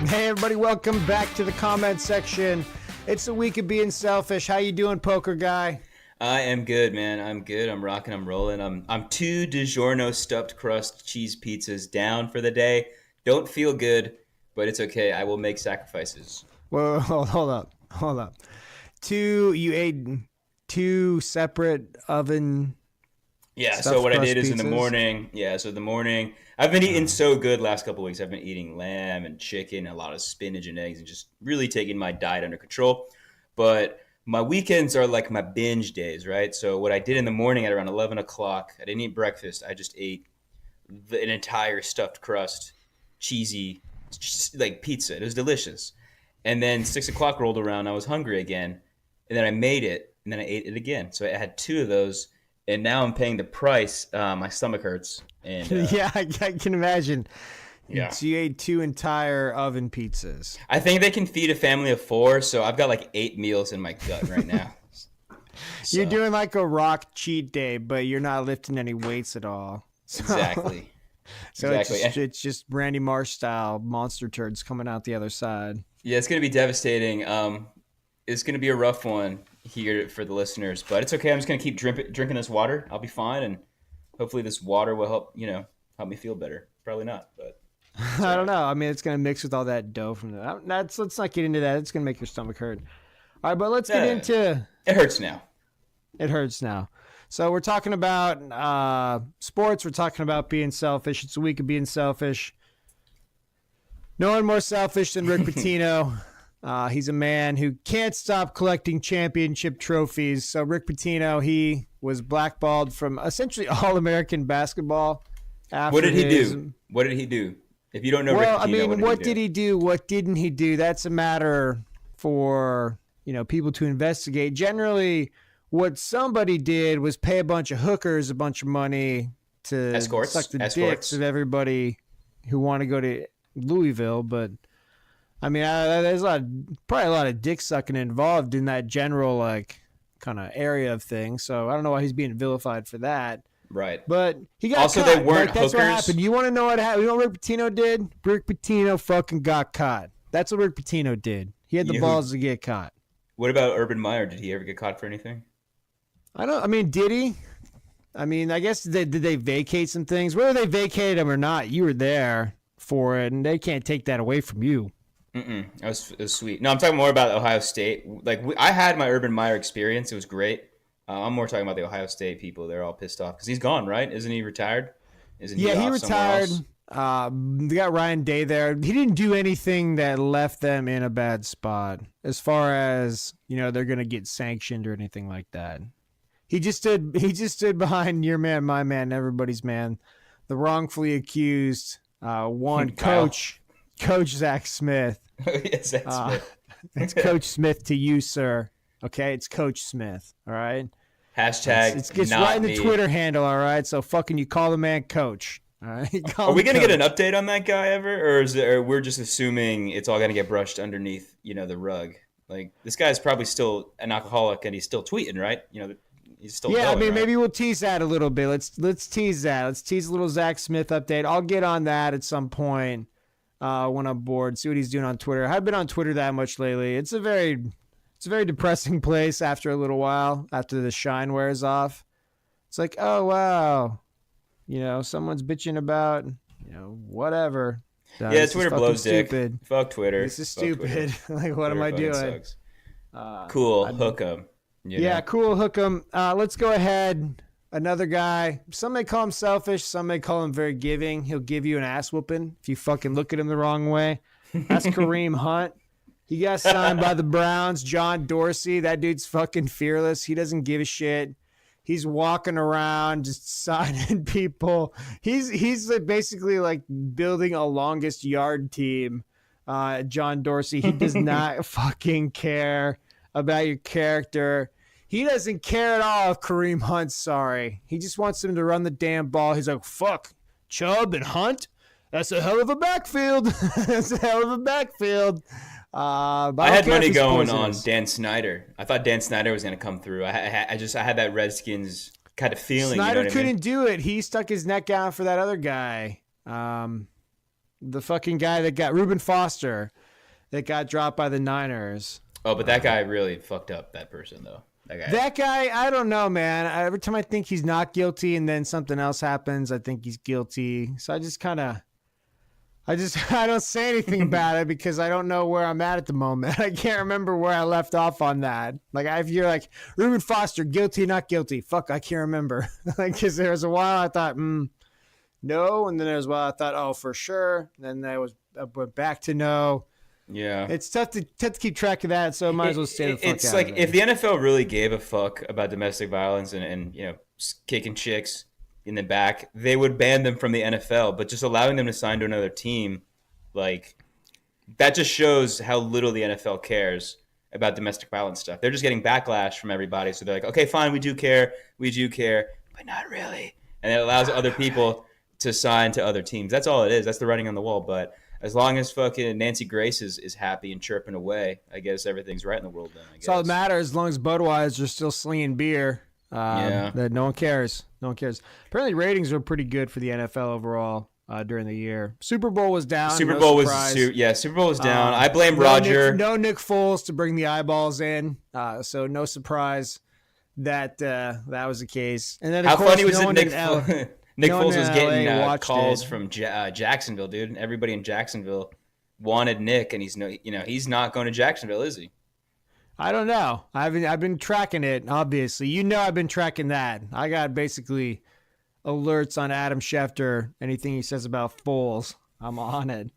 Hey everybody, welcome back to the comment section. It's the week of being selfish. How you doing, poker guy? I am good, man. I'm good. I'm rocking. I'm rolling. I'm two DiGiorno stuffed crust cheese pizzas down for the day. Don't feel good, but it's okay. I will make sacrifices. Whoa, hold up. You ate two separate oven Yeah. So stuffed what I crust did is in the pizzas? morning. Yeah. So the morning, I've been eating so good last couple of weeks. I've been eating lamb and chicken, a lot of spinach and eggs, and just really taking my diet under control. But my weekends are like my binge days, right? So what I did in the morning at around 11 o'clock, I didn't eat breakfast. I just ate an entire stuffed crust, cheesy, just like pizza. It was delicious. And then 6 o'clock rolled around. I was hungry again, and then I made it, and then I ate it again. So I had two of those, and now I'm paying the price. My stomach hurts, and Yeah, I can imagine. yeah. So you ate two entire oven pizzas. I think they can feed a family of four, so I've got like 8 meals in my gut right now. You're So doing like a rock cheat day, but you're not lifting any weights at all. So, exactly, so exactly. it's just Randy Marsh style monster turds coming out the other side. Yeah, it's gonna be devastating. It's gonna be a rough one here for the listeners, but it's okay. I'm just gonna keep drinking this water. I'll be fine, and hopefully this water will help me feel better. Probably not, but it's all I don't right. know. I mean, it's gonna mix with all that dough from that. Let's not get into that. It's gonna make your stomach hurt. All right, but let's get Uh, into it hurts now. it hurts now. So we're talking about sports. We're talking about being selfish. It's a week of being selfish. No one more selfish than Rick Pitino. He's a man who can't stop collecting championship trophies. So Rick Pitino, he was blackballed from essentially All-American basketball What after did he his. do? What did he do? If you don't know Rick Well, I Pitino, mean, what what did he did do? he do? What didn't he do? That's a matter for people to investigate. Generally, what somebody did was pay a bunch of hookers a bunch of money to suck the dicks Escorts. of everybody who want to go to Louisville. But I mean, there's probably a lot of dick sucking involved in that general like kind of area of things. So I don't know why he's being vilified for that. Right. But he got Also, caught. they weren't Like, that's what hookers. happened. You want to know what happened? You know what Rick Pitino did? Rick Pitino fucking got caught. That's what Rick Pitino did. He had the You know who? balls to get caught. What about Urban Meyer? Did he ever get caught for anything? I mean, did he? I mean, I guess did they vacate some things? Whether they vacated him or not, you were there for it, and they can't take that away from you. It was sweet. No, I'm talking more about Ohio State. Like I had my Urban Meyer experience. It was great. I'm more talking about the Ohio State people. They're all pissed off because he's gone, right? Isn't he retired? Isn't he Yeah, he off somewhere retired. else? They got Ryan Day there. He didn't do anything that left them in a bad spot as far as they're gonna get sanctioned or anything like that. He just stood behind your man, my man, everybody's man, the wrongfully accused one Kyle. Coach Zach Smith. Yes, that's It's Coach Smith to you, sir. Okay, it's Coach Smith. All right. Hashtag It's not right in the me. Twitter handle. All right. So fucking you call the man Coach. All right. Call Are we him gonna get an Coach. update on that guy ever, or we're just assuming it's all gonna get brushed underneath, the rug? Like this guy's probably still an alcoholic and he's still tweeting, right? He's still Yeah, I going, mean, right? maybe we'll tease that a little bit. Let's tease that. Let's tease a little Zach Smith update. I'll get on that at some point when I'm bored. See what he's doing on Twitter. I haven't been on Twitter that much lately. It's a very depressing place after a little while, after the shine wears off. It's like, oh wow, someone's bitching about, whatever. Yeah, This is Twitter fucking blows dick. stupid. Fuck Twitter. This is Fuck Twitter. stupid. Like, what am Twitter I fucking doing? sucks. Cool, hook 'em. Yeah, cool. Hook 'em. Let's go ahead. Another guy. Some may call him selfish. Some may call him very giving. He'll give you an ass whooping if you fucking look at him the wrong way. That's Kareem Hunt. He got signed by the Browns. John Dorsey. That dude's fucking fearless. He doesn't give a shit. He's walking around just signing people. He's like basically like building a longest yard team. John Dorsey. He does not fucking care about your character. He doesn't care at all if Kareem Hunt's sorry. He just wants him to run the damn ball. He's like, fuck, Chubb and Hunt? That's a hell of a backfield. That's a hell of a backfield. But I don't had care if money he's going on poisonous. Dan Snyder. I thought Dan Snyder was going to come through. I had that Redskins kind of feeling. Snyder you know what I mean? couldn't do it. He stuck his neck out for that other guy. The fucking guy that got Reuben Foster that got dropped by the Niners. Oh, but that guy really fucked up that person, though. That guy, I don't know, man. Every time I think he's not guilty and then something else happens, I think he's guilty. So I don't say anything about it because I don't know where I'm at the moment. I can't remember where I left off on that. Like, if you're like, Reuben Foster, guilty, not guilty. Fuck, I can't remember. Like, because there was a while I thought, no. And then there was a while I thought, oh, for sure. And then I went back to no. Yeah. It's tough to keep track of that, so I might as well stay the fuck out It's like of it. if the NFL really gave a fuck about domestic violence and kicking chicks in the back, they would ban them from the NFL. But just allowing them to sign to another team, like, that just shows how little the NFL cares about domestic violence stuff. They're just getting backlash from everybody, so they're like, okay, fine, we do care, but not really. And it allows other people to sign to other teams. That's all it is. That's the writing on the wall. But as long as fucking Nancy Grace is happy and chirping away, I guess everything's right in the world then, I guess. That's all that matters. As long as Budweiser's still slinging beer, that no one cares. No one cares. Apparently ratings were pretty good for the NFL overall during the year. Super Bowl was down. Super Bowl was down. I blame Roger. No Nick Foles to bring the eyeballs in, so no surprise that that was the case. And then, of course, funny was it Nick Foles? Nick Foles was getting calls from Jacksonville, dude. And everybody in Jacksonville wanted Nick, and he's not going to Jacksonville, is he? I don't know. I've been tracking it. Obviously, I've been tracking that. I got basically alerts on Adam Schefter. Anything he says about Foles, I'm on it.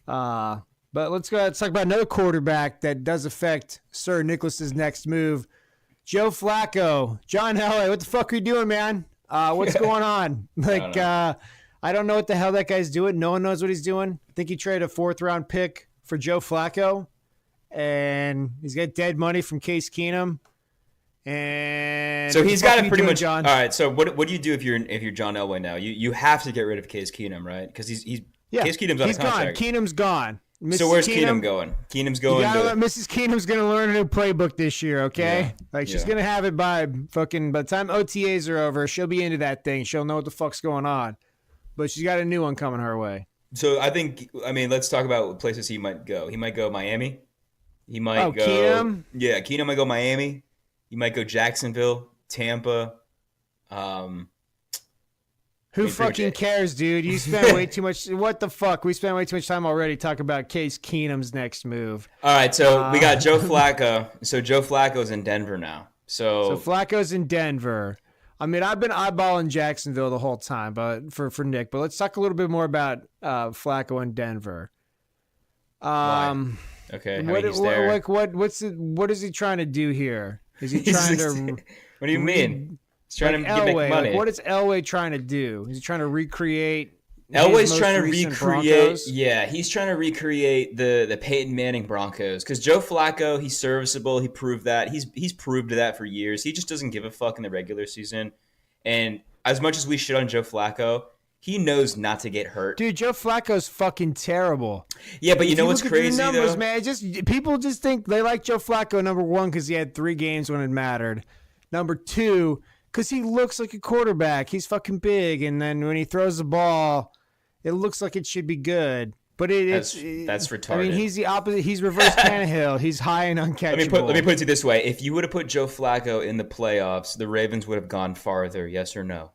But let's talk about another quarterback that does affect Sir Nicholas's next move. Joe Flacco, John Elway. What the fuck are you doing, man? What's going on? I don't know what the hell that guy's doing. No one knows what he's doing. I think he traded a 4th-round pick for Joe Flacco, and he's got dead money from Case Keenum. And so he's got to pretty much. John? All right. So what do you do if you're John Elway now? You have to get rid of Case Keenum, right? Because Case Keenum's on a contract. Gone. Keenum's gone. Mrs. So where's Keenum going? Keenum's going. Mrs. Keenum's going to learn a new playbook this year, okay? Yeah, she's going to have it by the time OTAs are over, she'll be into that thing. She'll know what the fuck's going on. But she's got a new one coming her way. So let's talk about places he might go. He might go Miami. He might go. Keenum? Yeah, Keenum might go Miami. He might go Jacksonville, Tampa. Who fucking cares, dude? You spent way too much. What the fuck? We spent way too much time already talking about Case Keenum's next move. All right, so we got Joe Flacco. So Joe Flacco's in Denver now. So Flacco's in Denver. I mean, I've been eyeballing Jacksonville the whole time, but for Nick. But let's talk a little bit more about Flacco in Denver. Why? Okay, he's there. What is he trying to do here? Is he trying to? What do you mean? He's trying to make money. What is Elway trying to do? Is he trying to recreate? Elway's trying to recreate. Broncos? Yeah, he's trying to recreate the Peyton Manning Broncos. Because Joe Flacco, he's serviceable. He proved that. He's proved that for years. He just doesn't give a fuck in the regular season. And as much as we shit on Joe Flacco, he knows not to get hurt. Dude, Joe Flacco's fucking terrible. Yeah, but you know what's crazy, numbers, though? Man, people just think they like Joe Flacco, number one, because he had 3 games when it mattered. Number 2, because he looks like a quarterback. He's fucking big, and then when he throws the ball, it looks like it should be good. But that's retarded. I mean, he's the opposite. He's reverse Tannehill. He's high and uncatchable. Let me put it to you this way. If you would have put Joe Flacco in the playoffs, the Ravens would have gone farther, yes or no?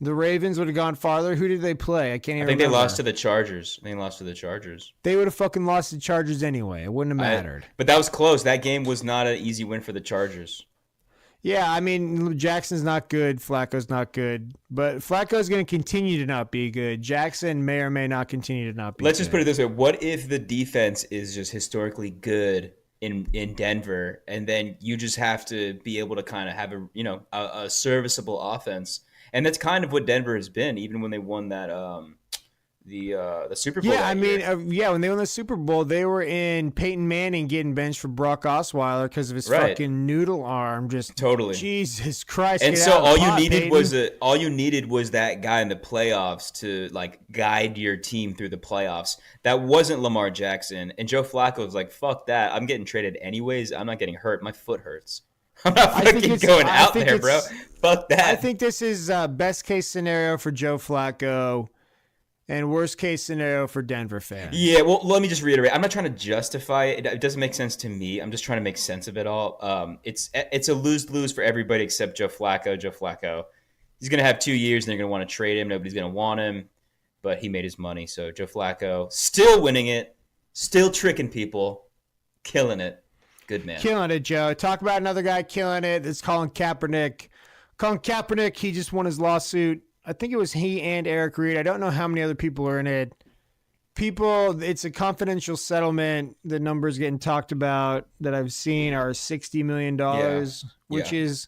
The Ravens would have gone farther? Who did they play? I can't even remember. They lost to the Chargers. They lost to the Chargers. They would have fucking lost to the Chargers anyway. It wouldn't have mattered. But that was close. That game was not an easy win for the Chargers. Yeah, I mean, Jackson's not good. Flacco's not good. But Flacco's going to continue to not be good. Jackson may or may not continue to not be Let's just put it this way. What if the defense is just historically good in Denver, and then you just have to be able to kind of have a serviceable offense? And that's kind of what Denver has been, even when they won that the Super Bowl. Yeah, when they won the Super Bowl, they were in Peyton Manning getting benched for Brock Osweiler because of his fucking noodle arm. Just totally, Jesus Christ! And so all you needed was that guy in the playoffs to like guide your team through the playoffs. That wasn't Lamar Jackson, and Joe Flacco was like, "Fuck that! I'm getting traded anyways. I'm not getting hurt. My foot hurts." I'm not fucking going out there, bro. Fuck that. I think this is best case scenario for Joe Flacco. and worst case scenario for Denver fans. Yeah, well, let me just reiterate. I'm not trying to justify it. It doesn't make sense to me. I'm just trying to make sense of it all. It's a lose-lose for everybody except Joe Flacco. Joe Flacco, he's going to have 2 years, and they're going to want to trade him. Nobody's going to want him, but he made his money. So Joe Flacco, still winning it, still tricking people, killing it. Good man. Killing it, Joe. Talk about another guy killing it. It's Colin Kaepernick. Colin Kaepernick, he just won his lawsuit. I think it was he and Eric Reed. I don't know how many other people are in it. It's a confidential settlement. The numbers getting talked about that I've seen are $60 million, which is,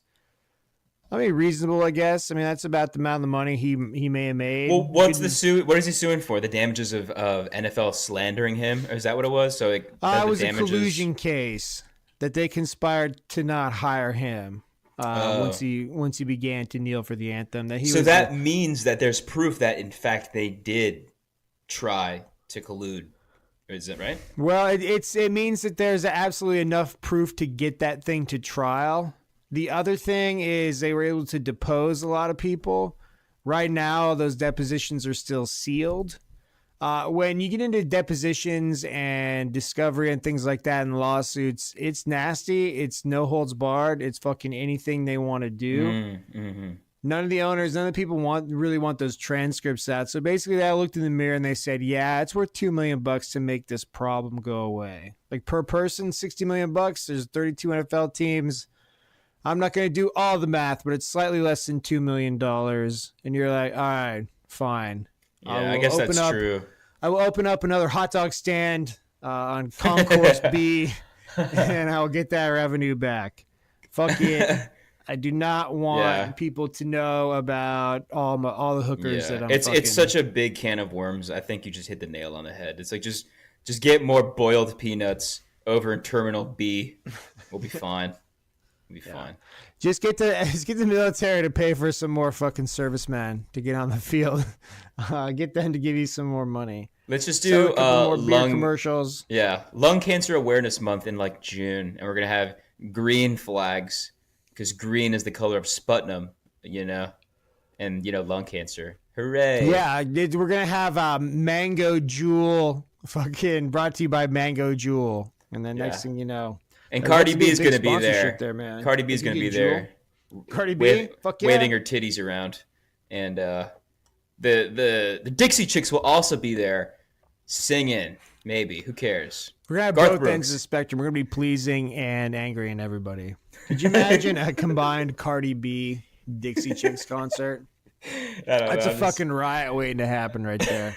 I mean, reasonable, I guess. I mean, that's about the amount of money he may have made. Well, what's the suit? What is he suing for? The damages of NFL slandering him? Or is that what it was? So it was a collusion case that they conspired to not hire him. Once he began to kneel for the anthem, that means that there's proof that in fact they did try to collude. Is it right? Well, it means that there's absolutely enough proof to get that thing to trial. The other thing is they were able to depose a lot of people. Right now, those depositions are still sealed. When you get into depositions and discovery and things like that in lawsuits, it's nasty. It's no holds barred. It's fucking anything they want to do. Mm-hmm. None of the people really want those transcripts out. So basically, I looked in the mirror and they said, yeah, it's worth $2 million to make this problem go away. Like per person, $60 million. There's 32 NFL teams. I'm not going to do all the math, but it's slightly less than $2 million. And you're like, all right, fine. Yeah, I guess that's true. I will open up another hot dog stand on Concourse B, and I will get that revenue back. Fuck it. I do not want people to know about all the hookers that I'm It's such a big can of worms. I think you just hit the nail on the head. It's like just get more boiled peanuts over in Terminal B. We'll be fine. We'll be fine. Just get the military to pay for some more fucking servicemen to get on the field. Get them to give you some more money. Let's just do more beer commercials. Yeah, Lung Cancer Awareness Month in like June, and we're gonna have green flags because green is the color of Sputnum, and lung cancer. Hooray! Yeah, we're gonna have Mango Jewel, fucking brought to you by Mango Jewel, and then next thing you know. And Cardi B is going to be there. Man. Cardi B is going to be there. Cardi B? Fuck yeah. Waving her titties around. And the Dixie Chicks will also be there singing. Maybe. Who cares? We're going to have both ends of the spectrum. We're going to be pleasing and angry and everybody. Could you imagine a combined Cardi B Dixie Chicks concert? That's a fucking riot waiting to happen right there.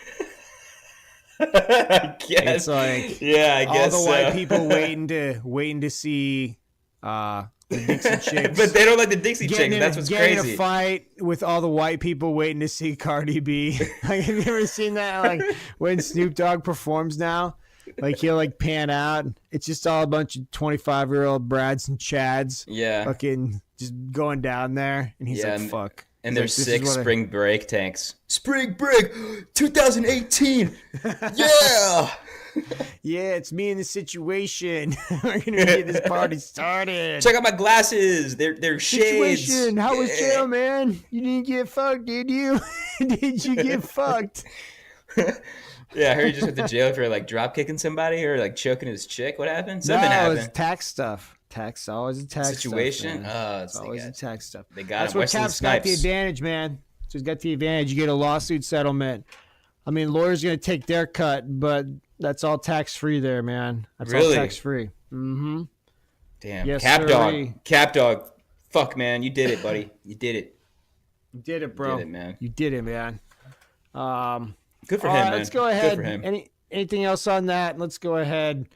I guess. It's like I guess all the white people waiting to see the Dixie Chicks. But they don't like the Dixie Chicks. That's what's crazy. Getting in a fight with all the white people waiting to see Cardi B. Like, have you ever seen that? Like when Snoop Dogg performs now, like he'll like pan out. It's just all a bunch of 25-year-old Brads and Chads. Yeah. Fucking just going down there, and he's like, "Fuck." And there's 6 spring break tanks. Spring break 2018. Yeah. Yeah, it's me in the situation. We're going to get this party started. Check out my glasses. They're shades. Situation. How was jail, man? You didn't get fucked, did you? Did you get fucked? Yeah, I heard you just went to jail for like drop kicking somebody or like choking his chick. What happened? Something happened. It was tax stuff. Tax, always a tax situation. It's always a tax stuff. They got That's where Cap's got the advantage, man. So he's got the advantage. You get a lawsuit settlement. I mean, lawyers are going to take their cut, but that's all tax free there, man. That's all tax free. Mm-hmm. Damn. Yes, Cap dog. Fuck, man. You did it, buddy. You did it. You did it, bro. You did it, man. You did it, man. Good for him, man. Let's go ahead. Good for him. Anything else on that? Let's go ahead.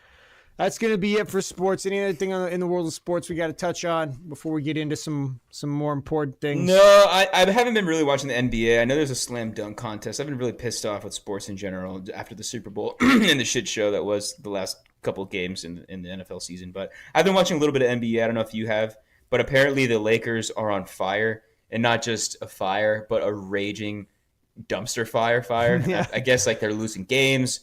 That's going to be it for sports. Any other thing in the world of sports we got to touch on before we get into some more important things? No, I haven't been really watching the NBA. I know there's a slam dunk contest. I've been really pissed off with sports in general after the Super Bowl and the shit show that was the last couple of games in the NFL season. But I've been watching a little bit of NBA. I don't know if you have, but apparently the Lakers are on fire, and not just a fire, but a raging dumpster fire. Yeah. I guess like they're losing games.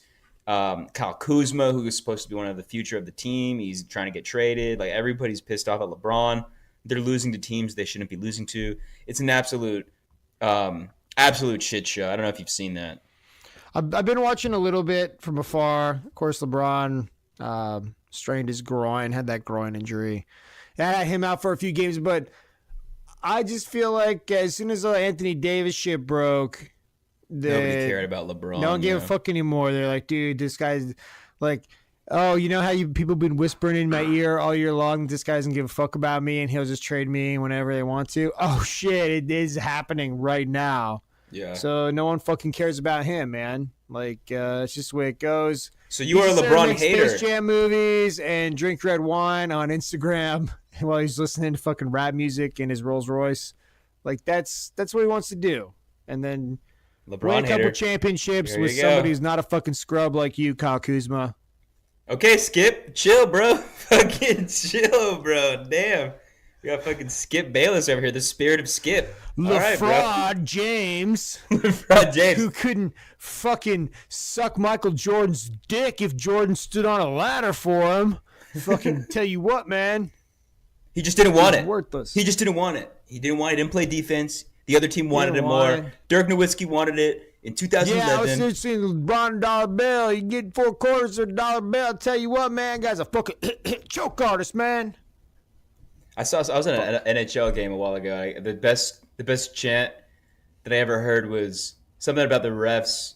Kyle Kuzma, who is supposed to be one of the future of the team, he's trying to get traded. Like everybody's pissed off at LeBron. They're losing to teams they shouldn't be losing to. It's an absolute shit show. I don't know if you've seen that. I've been watching a little bit from afar. Of course, LeBron strained his groin, had that groin injury. That had him out for a few games, but I just feel like as soon as the Anthony Davis shit broke, Nobody cared about LeBron. No one gave a fuck anymore. They're like, dude, this guy's like, oh, you know how people been whispering in my ear all year long, this guy doesn't give a fuck about me and he'll just trade me whenever they want to. Oh, shit, it is happening right now. Yeah. So no one fucking cares about him, man. Like, it's just the way it goes. So you are a LeBron hater. Space Jam movies and drink red wine on Instagram while he's listening to fucking rap music in his Rolls Royce. Like, that's what he wants to do. And then LeBron win a couple hater. championships There with you go. somebody who's not a fucking scrub like you, Kyle Kuzma. Okay, Skip, chill, bro. Fucking chill, bro. Damn. We got fucking Skip Bayless over here, the spirit of Skip. All right, bro. LeFraud James. LeFraud James. Who couldn't fucking suck Michael Jordan's dick if Jordan stood on a ladder for him. Fucking tell you what, man. He just didn't want it. Worthless. He just didn't want it. He didn't want it. He didn't play defense. The other team wanted it want more. it. Dirk Nowitzki wanted it in 2011. Yeah, I was seeing LeBron dollar bill. You get 4 quarters of a dollar bill. I'll tell you what, man. Guy's a fucking choke artist, man. I was in an NHL game a while ago. The best chant that I ever heard was something about the refs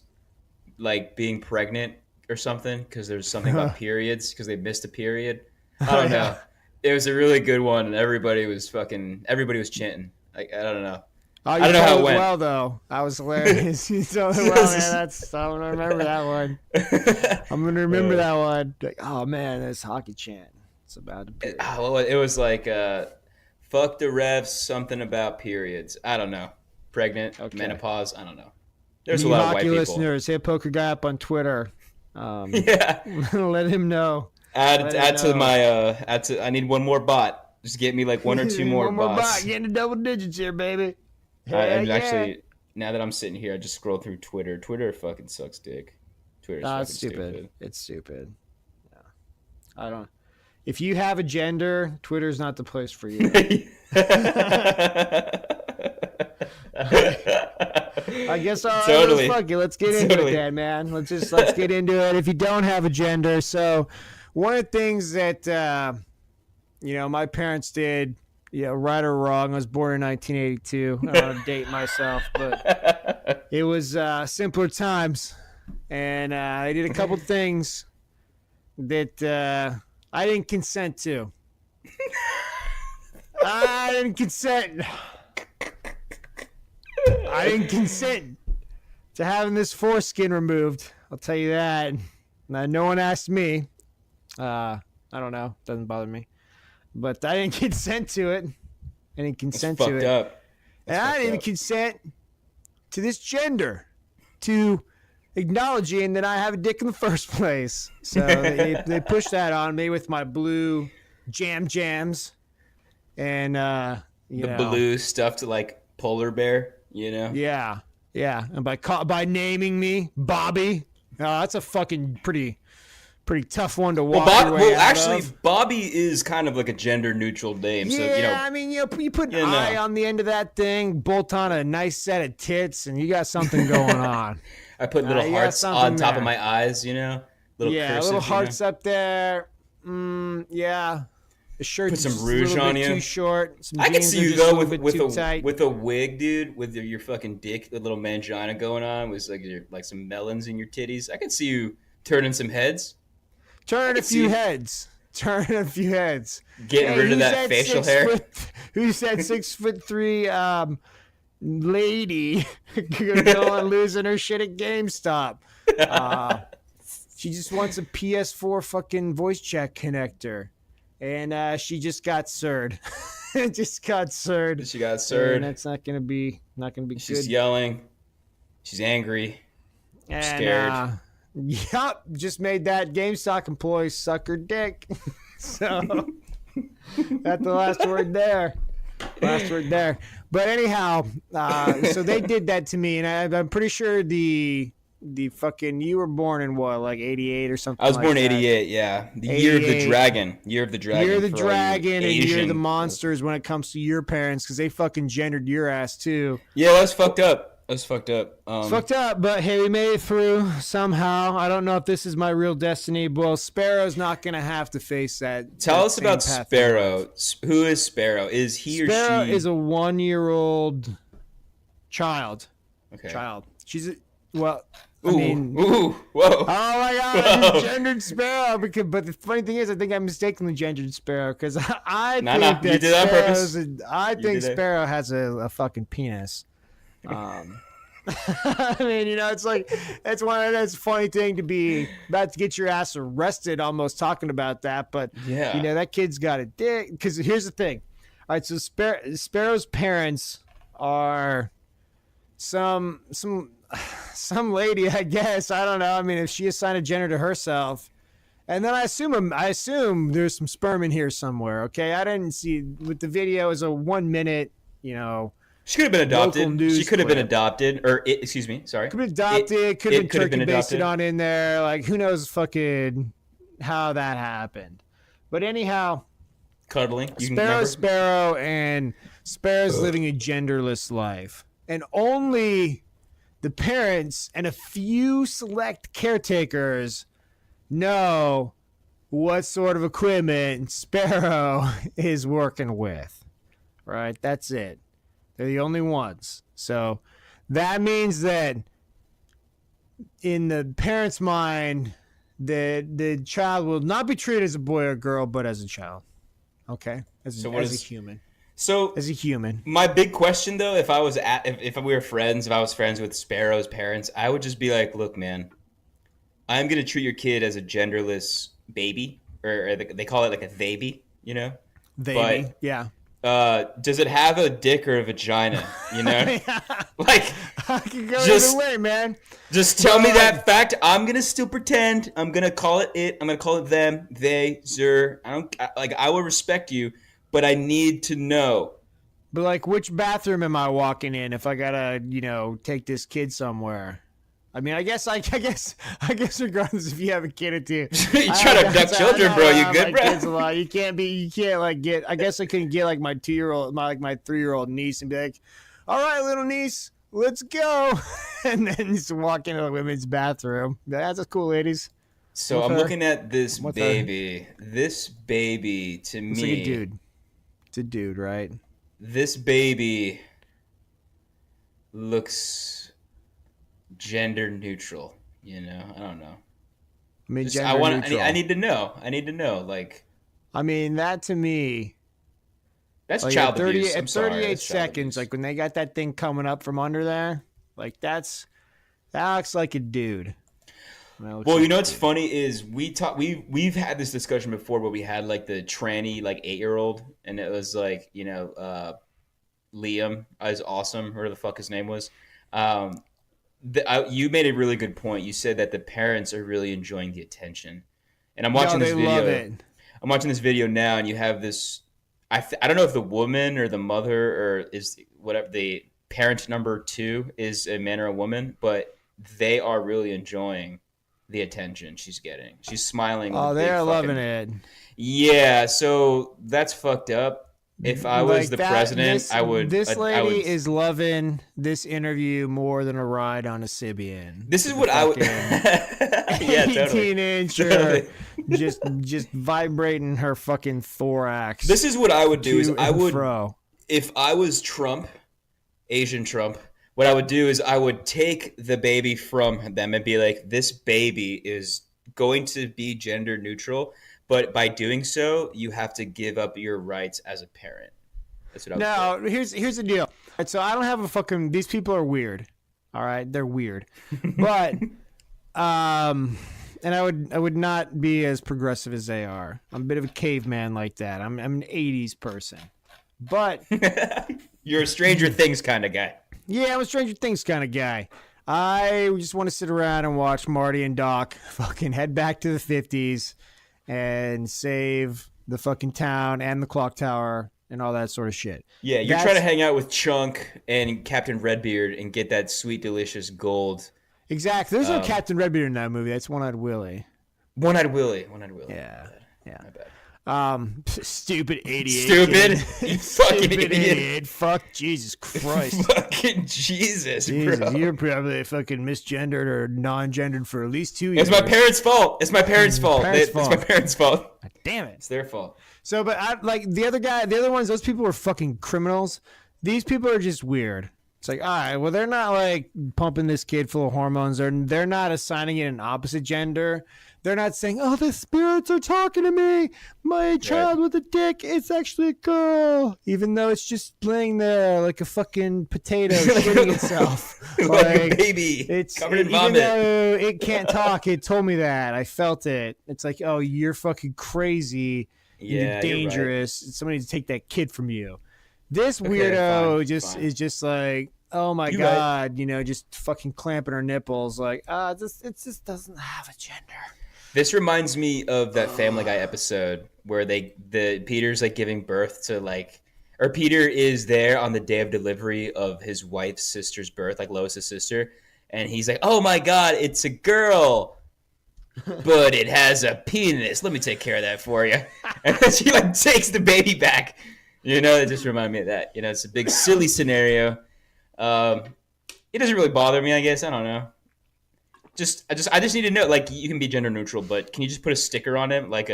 like being pregnant or something because there's something about periods because they missed a period. I don't know. It was a really good one, and everybody was chanting. Like I don't know. Oh, I don't know how it went. Well, though. That was hilarious. You told it well, man. I'm going to remember that one. I'm going to remember that one. Like, oh, man, this hockey chant. It's about to be. It was like, fuck the refs, something about periods. I don't know. Pregnant, menopause, I don't know. There's a lot of white hockey people. Listeners, hit Poker Guy up on Twitter. Yeah. Let him know. I need one more bot. Just get me like one or two more one more bots. bot. Getting to double digits here, baby. Actually, now that I'm sitting here, I just scroll through Twitter. Twitter fucking sucks dick. Twitter's fucking It's stupid. It's stupid. Yeah. I don't. If you have a gender, Twitter's not the place for you. I guess Totally. Fuck it. Let's get into it then, man. Let's get into it. If you don't have a gender, so one of the things that my parents did, right or wrong. I was born in 1982. I don't want to date myself, but it was simpler times, and they did a couple things that I didn't consent to. I didn't consent to having this foreskin removed. I'll tell you that. Now, no one asked me. I don't know. Doesn't bother me. But I didn't consent to it. I didn't consent to it. Fucked up. And I didn't consent to this gender, to acknowledging that I have a dick in the first place. So they pushed that on me with my blue jams. And, the blue stuffed like polar bear, Yeah. And by naming me Bobby, that's a fucking pretty tough one to walk your way out of. Bobby is kind of like a gender neutral name. Yeah, so, you put an I on the end of that thing, bolt on a nice set of tits, and you got something going on. I put little hearts on top of my eyes, little cursive, little hearts up there. Yeah. The shirt put some rouge on you. Too short. Some I can see you though with a wig, dude, with your fucking dick, the little mangina going on, with like some melons in your titties. I can see you turning some heads. Turning a few heads. Getting rid of that facial hair. Who said 6'3" lady going losing her shit at GameStop? She just wants a PS4 fucking voice chat connector. And she just got surd. She got surd. And that's not gonna be good. She's yelling. She's angry. Scared. Yup. Just made that GameStop employee suck her dick. So that's the last word there. But anyhow, so they did that to me, and I'm pretty sure the fucking, you were born in what, like 88 or something? I was born in like 88, yeah. The year of the dragon. Year of the dragon and year of the monsters when it comes to your parents, because they fucking gendered your ass too. Yeah, that's fucked up. That's fucked up. It's fucked up, but hey, we made it through somehow. I don't know if this is my real destiny. Well, Sparrow's not going to have to face that. Tell that us same about path Sparrow. Who is Sparrow? Is he or she? Sparrow is a 1-year-old child. Okay. Child. She's a, well, I Ooh, mean, whoa. oh my God, Whoa. gendered Sparrow. But the funny thing is, I think I mistakenly gendered Sparrow because I No, think you that did that on purpose. I think did it. Sparrow has a fucking penis. I mean, it's like that's a funny thing to be about to get your ass arrested almost talking about that, but Yeah. that kid's got a dick. Because here's the thing, all right, so Sparrow's parents are some lady, I guess. I don't know. I mean, if she assigned a gender to herself, and then I assume there's some sperm in here somewhere. Okay, I didn't see with the video is a 1 minute, She could have been adopted. news She could have been clip. adopted, or excuse me, sorry. Could have been adopted. Could have been could have been turkey basted adopted. on in there. Like, who knows fucking how that happened. But anyhow, Cuddling. You can remember? Sparrow, and Sparrow's living a genderless life. And only the parents and a few select caretakers know what sort of equipment Sparrow is working with. Right? That's it. They're the only ones. So that means that in the parent's mind, the child will not be treated as a boy or girl, but as a child. Okay? As a human. So As a human. my big question though, if we were friends, if I was friends with Sparrow's parents, I would just be like, look, man, I'm gonna treat your kid as a genderless baby, or they call it like a baby, Baby. But Yeah. Does it have a dick or a vagina? Like, I can go Just- either way, man. just tell me that fact. I'm gonna still pretend. I'm gonna call it it. I'm gonna call it them, they, zer. I will respect you, but I need to know. But like, which bathroom am I walking in if I gotta, take this kid somewhere? I mean, I guess regardless if you have a kid or two. You try to abduct children, bro. You good, bro? Kids a lot. You can't like get. I guess I couldn't get like my 2-year-old, my 3-year-old niece and be like, "All right, little niece, let's go," and then just walk into the women's bathroom. That's cool, ladies. So With I'm her. looking at this With her. baby. This baby to It's me. like a dude. It's a dude, right? This baby looks gender neutral. I don't know. I mean, Just- gender neutral. I need to know. I need to know. Like, I mean, that to me. that's Like child at 30, abuse. I'm at sorry, 38 that's child seconds, abuse. like when they got that thing coming up from under there, like that looks like a dude. That looks Well, like a what's dude. funny is we've had this discussion before where we had like the tranny like 8-year-old, and it was like Liam is awesome, whatever the fuck his name was. You made a really good point. You said that the parents are really enjoying the attention, and I'm watching No, this they video. love it. I'm watching this video now, and you have this. I don't know if the woman or the mother or is whatever the parent number 2 is a man or a woman, but they are really enjoying the attention she's getting. She's smiling. with Oh, a they big are fucking- loving it. Yeah, so that's fucked up. If I was Like the that- president, I would. This I lady would, is loving this interview more than a ride on a Sibian. This is what I would. Yeah, totally. 18-incher Totally. just vibrating her fucking thorax. This is what I would do. Is to I and would, fro. if I was Trump, Asian Trump, what I would do is I would take the baby from them and be like, this baby is going to be gender neutral, but by doing so, you have to give up your rights as a parent. That's what I would No, here's the deal. Right, so I don't have a fucking. These people are weird. All right, they're weird, but and I would not be as progressive as they are. I'm a bit of a caveman like that. I'm an '80s person, but do. You're a Stranger Things kind of guy. yeah, I'm a Stranger Things kind of guy. I just want to sit around and watch Marty and Doc fucking head back to the '50s and save the fucking town and the clock tower and all that sort of shit. Yeah, you're trying to hang out with Chunk and Captain Redbeard and get that sweet, delicious gold. Exactly. There's no Captain Redbeard in that movie. That's One-Eyed Willie. One-Eyed Willie. Yeah. Yeah. My bad. Stupid idiot. Stupid. You fucking Stupid idiot. Fuck Jesus Christ. Fucking Jesus, bro. You're probably fucking misgendered or non-gendered for at least 2 years. It's my parents' fault. It's my parents' fault. It's my parents' fault. Damn it. It's their fault. So, but the other ones, those people were fucking criminals. These people are just weird. It's like, all right, well, they're not like pumping this kid full of hormones, or they're not assigning it an opposite gender. They're not saying, oh, the spirits are talking to me. My child with a dick, it's actually a girl. Even though it's just laying there like a fucking potato shitting itself. Like a baby covered in vomit. Even though it can't talk, it told me that. I felt it. It's like, oh, you're fucking crazy. You're dangerous. You're right. Somebody needs to take that kid from you. This weirdo is just like, oh my God, just fucking clamping her nipples. Like, it just doesn't have a gender. This reminds me of that Family Guy episode where Peter's like giving birth to or Peter is there on the day of delivery of his wife's sister's birth, like Lois's sister, and he's like, "Oh my God, it's a girl, but it has a penis. Let me take care of that for you." And then she takes the baby back. It just reminded me of that. It's a big silly scenario. It doesn't really bother me, I guess. I don't know. I just need to know, you can be gender neutral, but can you just put a sticker on him, just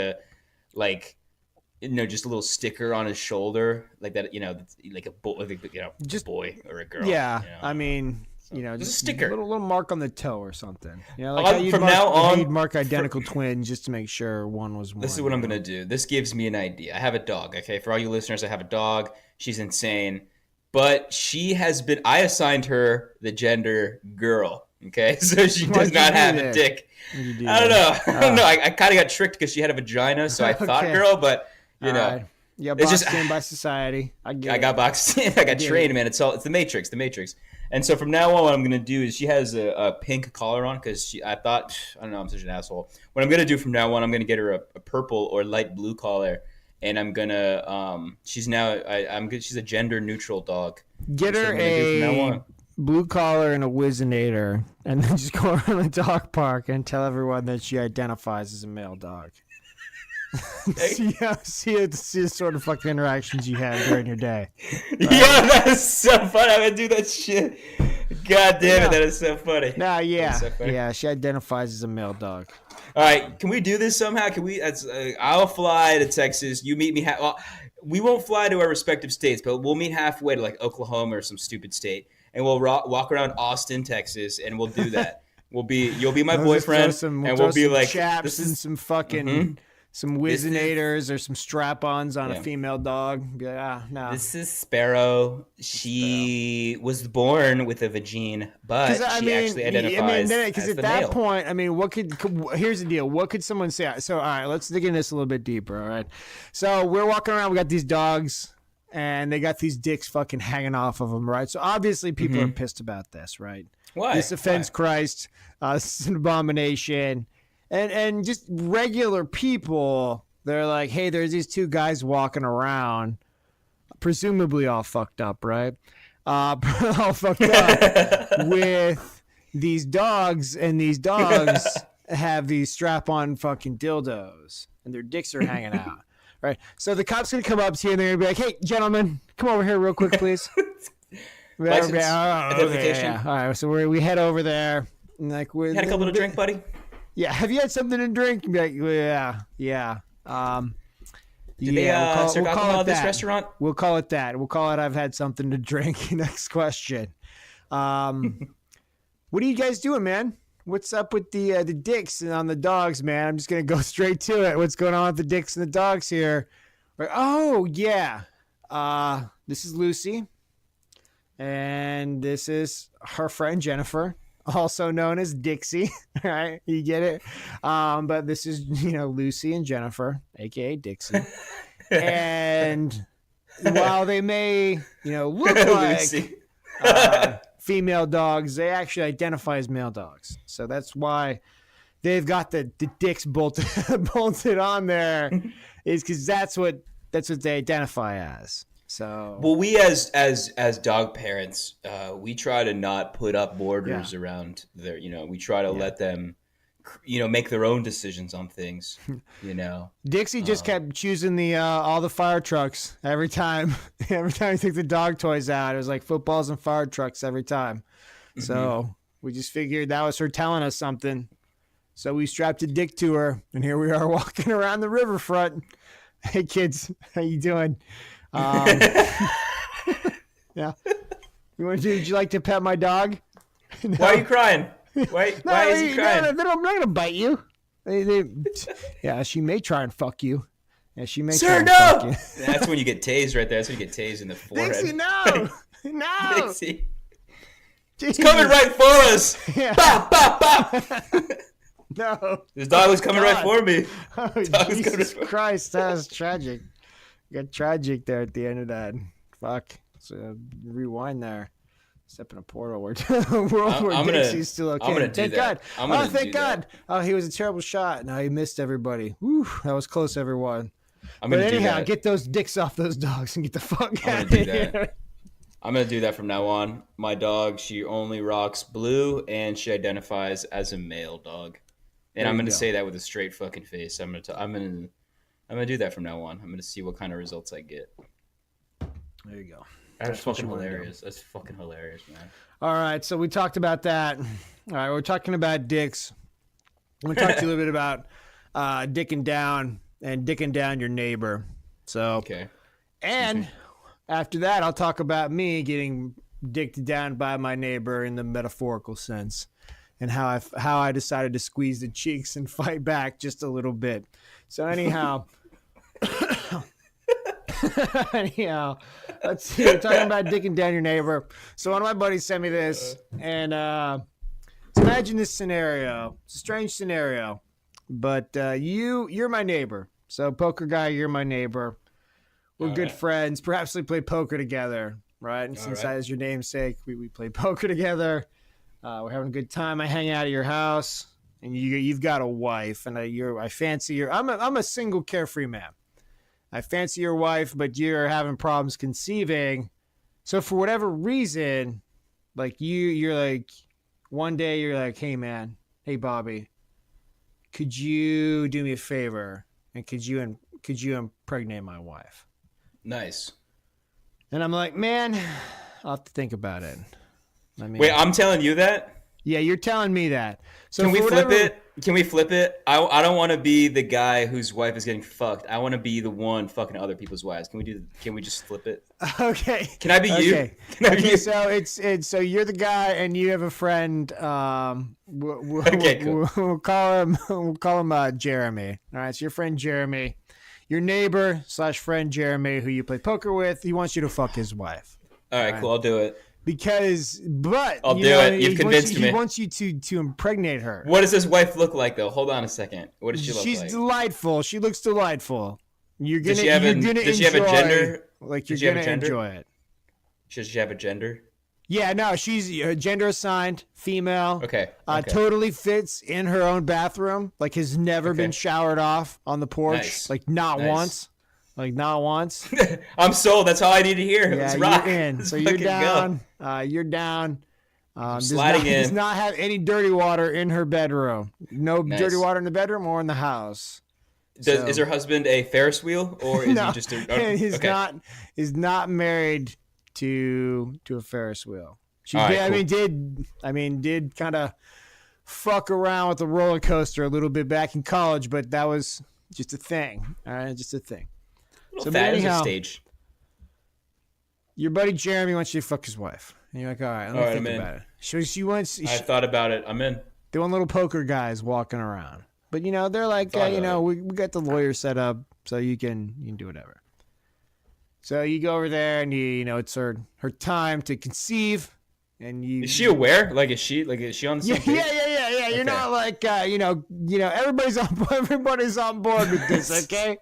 a little sticker on his shoulder, like that, like a boy or a girl. Yeah, I mean, just a sticker, a little mark on the toe or something. You'd mark identical twins just to make sure one was one. This is what I'm gonna do. This gives me an idea. I have a dog. Okay, for all you listeners, I have a dog. She's insane, but I assigned her the gender girl. Okay, so she does not have a dick. I don't know. I kind of got tricked because she had a vagina, so I thought girl, but yeah, it's boxed in by society. I got boxed in. I got trained, man. It's the Matrix. And so from now on, what I'm gonna do is she has a pink collar on because I don't know, I'm such an asshole. What I'm gonna do from now on, I'm gonna get her a purple or light blue collar, and I'm gonna she's a gender neutral dog. Get her a blue collar and a Whizzinator, and then just go around the dog park and tell everyone that she identifies as a male dog. see the sort of fucking interactions you have during your day. Yeah, that is so funny. I would do that shit. God damn it, that is so funny. Yeah, she identifies as a male dog. All right, can we do this somehow? Can we? I'll fly to Texas. You meet me. We won't fly to our respective states, but we'll meet halfway to Oklahoma or some stupid state. And we'll walk around Austin, Texas, and we'll do that. You'll be my boyfriend, and we'll be like chaps and some fucking some Whizzinators or some strap-ons on a female dog. Be like, no. This is Sparrow. She was born with a vagine, but she actually identifies as the male. Point, here's the deal. What could someone say? So, all right, let's dig into this a little bit deeper. All right. So we're walking around. We got these dogs. And they got these dicks fucking hanging off of them, right? So obviously people are pissed about this, right? Why? This offends Christ. This is an abomination. And just regular people, they're like, hey, there's these two guys walking around, presumably all fucked up, right? All fucked up with these dogs, and these dogs have these strap-on fucking dildos, and their dicks are hanging out. Right, so the cop's gonna come up to you and they're gonna be like, "Hey, gentlemen, come over here real quick, please." Identification. All right, so we head over there. And you had a couple to drink, buddy. Yeah, have you had something to drink? And be like, yeah. Do they serve alcohol at this restaurant? We'll call it that. We'll call it I've had something to drink. Next question. What are you guys doing, man? What's up with the dicks and on the dogs, man? I'm just going to go straight to it. What's going on with the dicks and the dogs here? Like, oh, yeah. This is Lucy. And this is her friend, Jennifer, also known as Dixie. Right? You get it? But this is, Lucy and Jennifer, a.k.a. Dixie. And while they may, look like female dogs, they actually identify as male dogs. So that's why they've got the dicks bolted on there, is because that's what they identify as. So well, we as dog parents, we try to not put up borders around their, we try to let them make their own decisions on things. Dixie just kept choosing the all the fire trucks every time. Every time he took the dog toys out, it was like footballs and fire trucks every time. So we just figured that was her telling us something. So we strapped a dick to her, and here we are walking around the riverfront. Hey kids, how you doing? Yeah. Would you like to pet my dog? No. Why are you crying? Why is he crying? No, I'm not gonna bite you. Yeah, she may try and fuck you. Yeah, she may. Sir, try and fuck you. That's when you get tased right there. That's when you get tased in the forehead. Dixie, no, no. Dixie, it's coming right for us. Yeah. Bop, bop, bop. No, this dog was coming right for me. Oh, Jesus Christ, that was tragic. Got tragic there at the end of that. Fuck. So rewind there. Step in a portal where Dixie's still okay. I'm gonna do thank that. God. Thank God. Oh, he was a terrible shot. No, he missed everybody. Whew, that was close, everyone. But anyhow, get those dicks off those dogs and get the fuck out of here. I'm gonna do that from now on. My dog, she only rocks blue, and she identifies as a male dog. And I'm gonna say that with a straight fucking face. I'm gonna do that from now on. I'm gonna see what kind of results I get. There you go. That's fucking hilarious. That's fucking hilarious, man. All right, so we talked about that. All right, we're talking about dicks. I'm gonna talk to you a little bit about dicking down your neighbor. So okay. And after that, I'll talk about me getting dicked down by my neighbor in the metaphorical sense, and how I decided to squeeze the cheeks and fight back just a little bit. So anyhow. Anyhow, let's see. We're talking about dicking down your neighbor. So one of my buddies sent me this, and imagine this scenario. It's a strange scenario, but you're my neighbor. So poker guy, you're my neighbor. We're good friends. Perhaps we play poker together, right? And since that is your namesake, we play poker together. We're having a good time. I hang out at your house, and you've got a wife, and I fancy your. I'm a single carefree man. I fancy your wife, but you're having problems conceiving. So for whatever reason, like you're like, one day you're like, hey man, hey Bobby, could you do me a favor and could you impregnate my wife? Nice. And I'm like, man, I'll have to think about it. Wait, I'm telling you that? Yeah, you're telling me that. So Can we flip it? Can we flip it? I don't want to be the guy whose wife is getting fucked. I want to be the one fucking other people's wives. Can we just flip it? Okay. Can I be you? Can I be you? So it's you're the guy and you have a friend. We'll call him Jeremy. All right. So your friend Jeremy, your neighbor / friend Jeremy, who you play poker with, he wants you to fuck his wife. All right. Cool. I'll do it. I'll do it. You've convinced me. He wants you to impregnate her. What does this wife look like, though? Hold on a second. What does she look like? She's delightful. She looks delightful. Does she have a gender? Like you're gonna enjoy it. Does she have a gender? Yeah, no, she's gender assigned, female. Okay. Totally fits in her own bathroom. Like has never been showered off on the porch. Nice. Like not once. Like not once. I'm sold. That's all I need to hear. Yeah, Let's rock. You're in. So you're down. You're down. Sliding in. Does not have any dirty water in her bedroom. No dirty water in the bedroom or in the house. Is her husband a Ferris wheel or is he just a? He's not married to a Ferris wheel. She did kind of fuck around with the roller coaster a little bit back in college, but that was just a thing. All right, just a thing. So anyhow, stage. Your buddy Jeremy wants you to fuck his wife. And you're like, all right, let me think about it. She wants. I thought about it. I'm in. They want little poker guys walking around. But, they're like, we got the lawyer set up so you can do whatever. So you go over there and it's her time to conceive. And is she aware? Like, is she on the same page? Yeah. You're not like, everybody's on board with this, okay?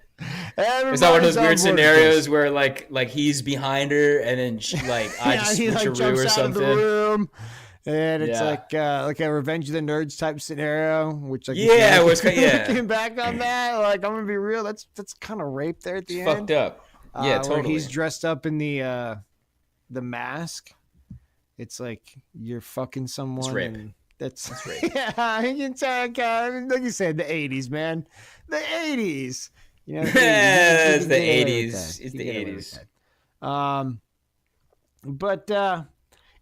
Is that one of those weird scenarios where like he's behind her and then she, I just switcheroo or something? Out of the room, and it's like a Revenge of the Nerds type scenario, which looking back on that, like I'm gonna be real, that's kind of rape there at the end. Fucked up. Yeah, totally. Where he's dressed up in the mask. It's like you're fucking someone. It's rape. And That's right. Yeah, you can tell, like you said, the 80s, man. The 80s. You know, It's the get away with 80s. that. It's You the get away with 80s. that. But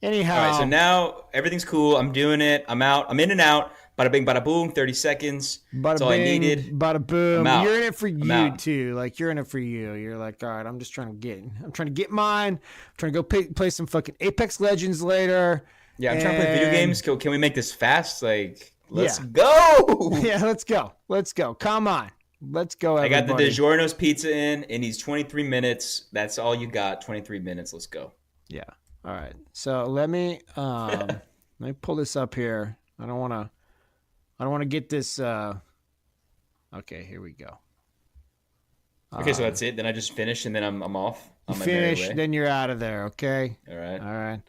anyhow. All right, so now everything's cool. I'm doing it. I'm out. I'm in and out. Bada bing, bada boom. 30 seconds. That's all I needed. Bada boom. I'm out. You're in it for I'm you out. too. Like you're in it for you. You're like, all right, I'm trying to get mine. I'm trying to go play some fucking Apex Legends later. Yeah, I'm trying to play video games. Can we make this fast? Like, let's Yeah. go. Yeah, let's go. Let's go. Come on. Let's go, everybody. I got the DiGiorno's pizza in. It needs 23 minutes. That's all you got. 23 minutes. Let's go. Yeah. All right. So let me pull this up here. I don't want to get this. Okay, here we go. Okay, so that's it. Then I just finish, and then I'm off. You finish, then you're out of there. Okay. All right. All right.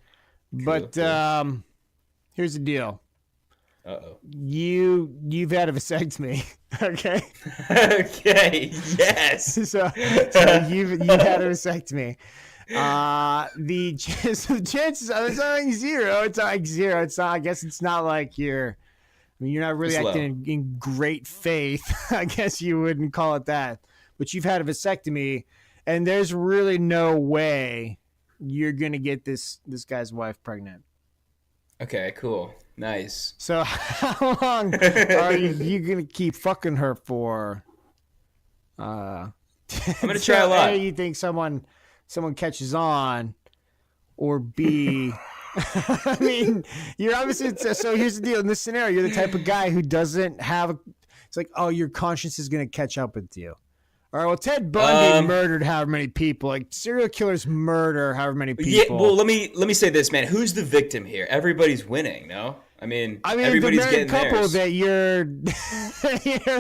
Cool, But cool. Here's the deal. Uh-oh. You've had a vasectomy. Okay. Okay. Yes. so you've had a vasectomy. The chances are it's not like zero. It's not like zero. It's not. I guess it's not like you're not really acting in great faith. I guess you wouldn't call it that. But you've had a vasectomy, and there's really no way you're gonna get this guy's wife pregnant. Okay. Cool. Nice. So how long are you gonna keep fucking her for? I'm gonna try a lot. A, you think someone catches on, or B, I mean, you're obviously, so here's the deal. In this scenario, you're the type of guy who doesn't have, it's like, oh, your conscience is going to catch up with you. All right, well, Ted Bundy murdered however many people. Like, serial killers murder however many people. Yeah, well, let me say this, man. Who's the victim here? Everybody's winning, no? I mean everybody's the getting couple theirs. that you're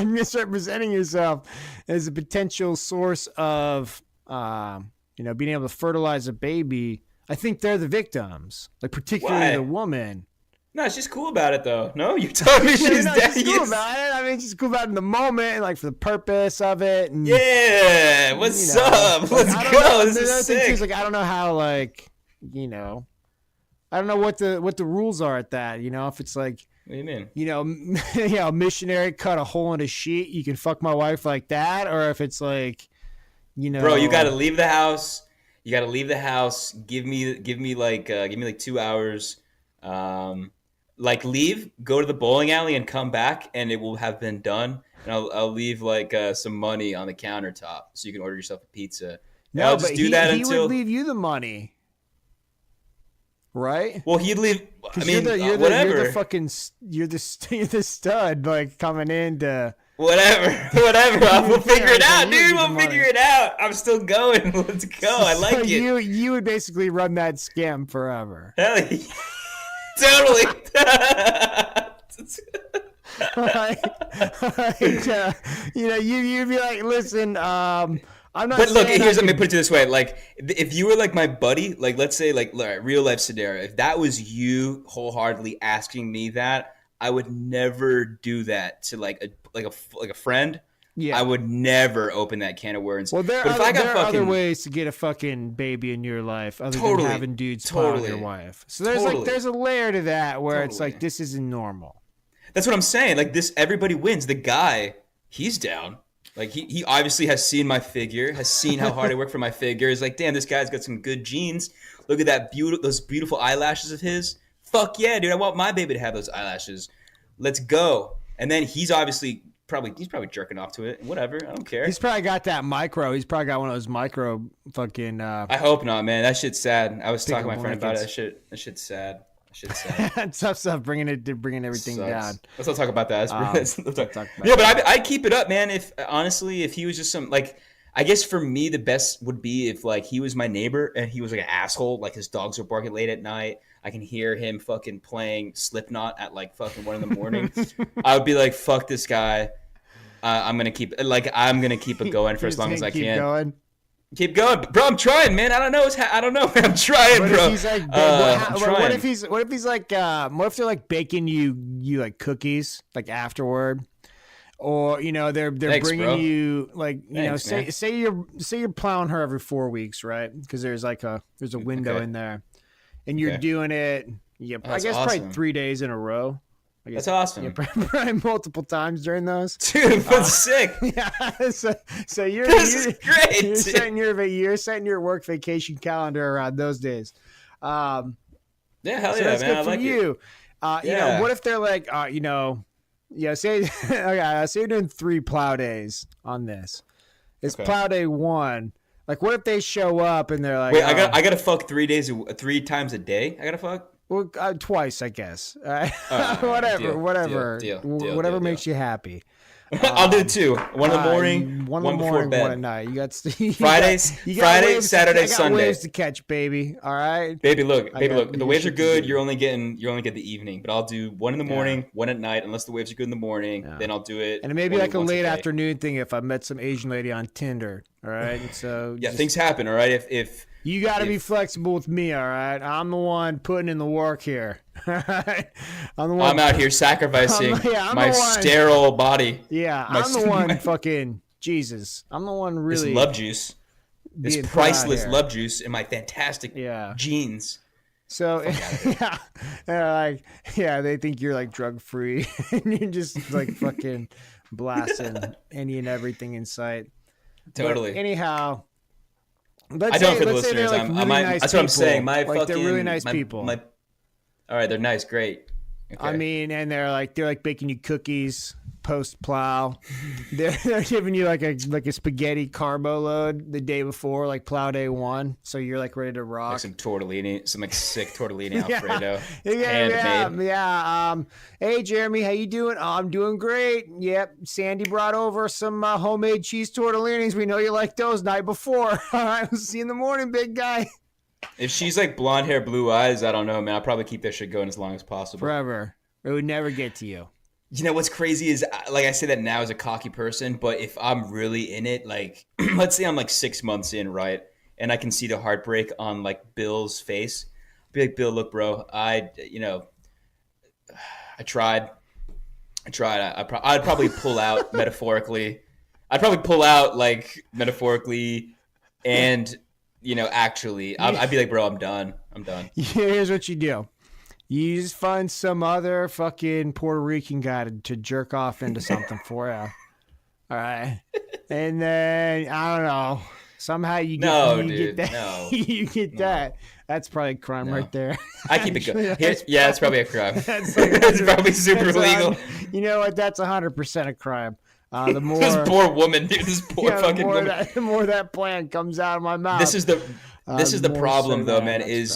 misrepresenting yourself as a potential source of, being able to fertilize a baby. I think they're the victims, like particularly the woman. No, she's cool about it though. No, you told me she's dead. She's cool about it. I mean, she's cool about it in the moment, and like for the purpose of it. And, yeah, what's up? Let's go. This is sick. Too, like, I don't know how, like, I don't know what the rules are at that. If it's like, what do you mean? A missionary cut a hole in a sheet, you can fuck my wife like that, or if it's like, bro, you got to leave the house. You got to leave the house. Give me like 2 hours. Leave, go to the bowling alley and come back, and it will have been done. And I'll leave some money on the countertop so you can order yourself a pizza. No, I'll but just do that he until would leave you the money, right? Well, he'd leave. I mean, you're whatever. You're the stud, like coming in to. Whatever. We'll figure it out, dude. We'll figure it out. I'm still going. Let's go. I like it. You would basically run that scam forever. Hell yeah. Totally. You'd be like, listen, I'm not. But look, let me put it this way: like, if you were like my buddy, like, let's say, like, real life scenario, if that was you wholeheartedly asking me that, I would never do that to like a friend. Yeah, I would never open that can of worms. Well, there are other ways to get a fucking baby in your life other than having dudes spy on your wife. So there's a layer to that where it's like, this isn't normal. That's what I'm saying. Like, this, everybody wins. The guy, he's down. Like, he obviously has seen my figure, has seen how hard I work for my figure. He's like, damn, this guy's got some good genes. Look at those beautiful eyelashes of his. Fuck yeah, dude. I want my baby to have those eyelashes. Let's go. And then he's probably jerking off to it. Whatever. I don't care. He's probably got that micro. He's probably got one of those micro fucking. I hope not, man. That shit's sad. I was talking to my friend about it. That shit's sad. Tough stuff. Bringing everything down. Let's not talk about that. But I keep it up, man. If he was just some, like, I guess for me the best would be if like he was my neighbor and he was like an asshole, like his dogs are barking late at night. I can hear him fucking playing Slipknot at like fucking 1 a.m. I would be like, fuck this guy. I'm gonna keep it going for as long as I can. Keep going, bro. I'm trying, man. I don't know. I'm trying, what bro. If he's like, what if he's like, what if they're like baking you like cookies like afterward, or they're Thanks, bringing bro. you like Thanks, say you're plowing her every 4 weeks, right? Because there's a window in there, and you're doing it. Yeah, I guess awesome. probably 3 days in a row. That's awesome. Yeah, probably multiple times during those. Dude, that's sick. Yeah. So you're great. You're setting your work vacation calendar around those days. Yeah, hell so yeah, that's man. good I for like you. it. You know, what if they're like, say say you're doing 3 plow days on this. It's plow day 1. Like, what if they show up and they're like, wait, I gotta fuck 3 times a day. I gotta fuck. Well, twice, I guess. Whatever Deal. makes you happy. I'll do 2. One in the morning, one before bed. One at night. You got Friday, Saturday, Sunday. Waves to catch, baby. All right, baby. Look. The waves are good. You only get the evening, but I'll do 1 in the morning, 1 at night. Unless the waves are good in the morning, then I'll do it. And it may be like a late afternoon thing if I met some Asian lady on Tinder. All right, so things happen. All right, if you got to be flexible with me, all right? I'm the one putting in the work here. All right? I'm out here sacrificing my sterile body. Yeah, I'm the one fucking Jesus. I'm the one really. This love juice. This priceless love juice in my fantastic genes. So, they think you're like drug free and you're just like fucking blasting any and everything in sight. Totally. But anyhow. I don't for the listeners. Like really nice that's what I'm saying. They're really nice people. All right, they're nice, great. Okay. I mean, and they're like baking you cookies post plow. They're giving you like a spaghetti carbo load the day before, like plow day 1, so you're like ready to rock. Like some tortellini, some like sick tortellini Alfredo. Yeah. Hey Jeremy, how you doing? Oh, I'm doing great. Yep. Sandy brought over some homemade cheese tortellinis. We know you like those night before. All right, we'll see you in the morning, big guy. If she's like blonde hair, blue eyes, I don't know, man. I'll probably keep that shit going as long as possible. Forever. It would never get to you. You know what's crazy is, like, I say that now as a cocky person, but if I'm really in it, like, let's say I'm like 6 months in, right? And I can see the heartbreak on like Bill's face. I'll be like, Bill, look, bro, I tried. I'd probably pull out metaphorically. I'd probably pull out like metaphorically and, actually, I'd be like, bro, I'm done. Here's what you do. You just find some other fucking Puerto Rican guy to jerk off into something for you. All right. And then, I don't know, somehow you get that. You get that. That's probably a crime right there. I keep it going. That's probably a crime. That's probably super illegal. You know what? That's 100% a crime. The more this poor woman, dude. This poor fucking woman. The more that plan comes out of my mouth. This is the problem, though, man. Is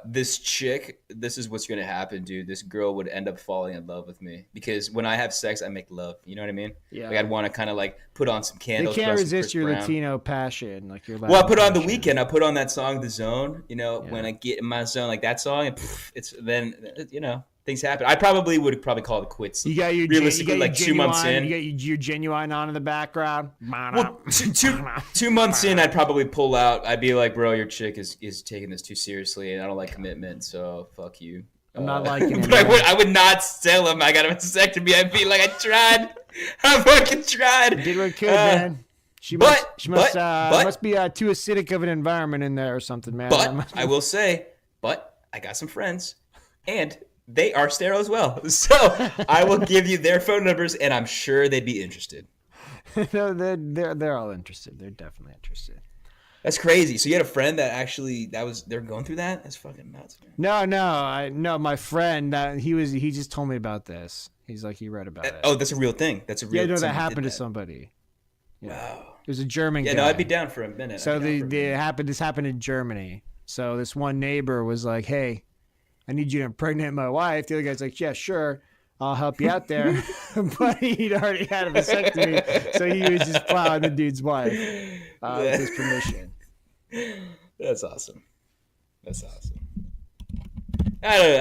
this chick? This is what's gonna happen, dude. This girl would end up falling in love with me because when I have sex, I make love. You know what I mean? Yeah. Like I'd want to kind of like put on some candles. They can't resist your Latino passion, like your. Well, I put on The Weeknd. I put on that song, The Zone. When I get in my zone, like that song, and it's then things happen. I probably would call it quits. You got your realistically like 2 months in. You got your Genuine on in the background. Well, 2 months in, I'd probably pull out. I'd be like, bro, your chick is taking this too seriously, and I don't like commitment, so fuck you. I'm not liking it. But I would not tell him I got a vasectomy. I'd be like, I tried. I fucking tried. You did what could, man. She must be too acidic of an environment in there or something, man. But I will say, I got some friends, and they are sterile as well. So I will give you their phone numbers, and I'm sure they'd be interested. No, they're all interested. They're definitely interested. That's crazy. So you had a friend that actually they're going through that? That's fucking nuts, man. No. My friend he just told me about this. He's like he read about it. Oh, that's a real thing. That's a real. Yeah, no, that happened to somebody. Yeah. Wow. It was a German guy. Yeah, no, I'd be down for a minute. So this happened in Germany. So this one neighbor was like, "Hey, I need you to impregnate my wife." The other guy's like, "Yeah, sure. I'll help you out there." But he'd already had a vasectomy, so he was just plowing the dude's wife with his permission. That's awesome. I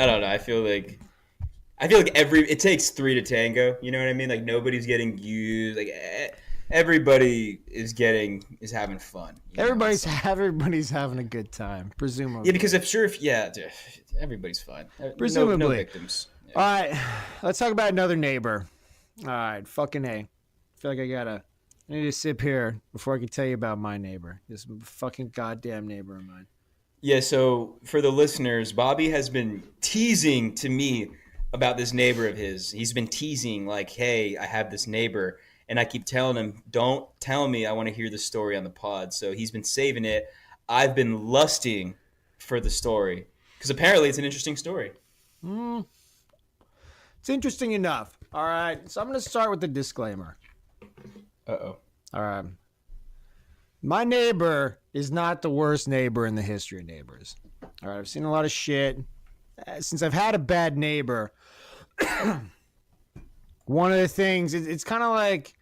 don't know. I feel like it takes 3 to tango. You know what I mean? Like nobody's getting used. Like everybody is having fun. Everybody's having a good time, presumably. Yeah, because everybody's fine. Presumably. No victims. Yeah. All right, let's talk about another neighbor. All right, fucking A. I feel like I need to sip here before I can tell you about my neighbor. This fucking goddamn neighbor of mine. Yeah, so for the listeners, Bobby has been teasing to me about this neighbor of his. He's been teasing like, "Hey, I have this neighbor," and I keep telling him, "Don't tell me. I want to hear the story on the pod." So he's been saving it. I've been lusting for the story because apparently it's an interesting story. It's interesting enough. All right, so I'm going to start with the disclaimer. Uh-oh. All right. My neighbor is not the worst neighbor in the history of neighbors. All right, I've seen a lot of shit. Since I've had a bad neighbor, one of the things, it's kind of like,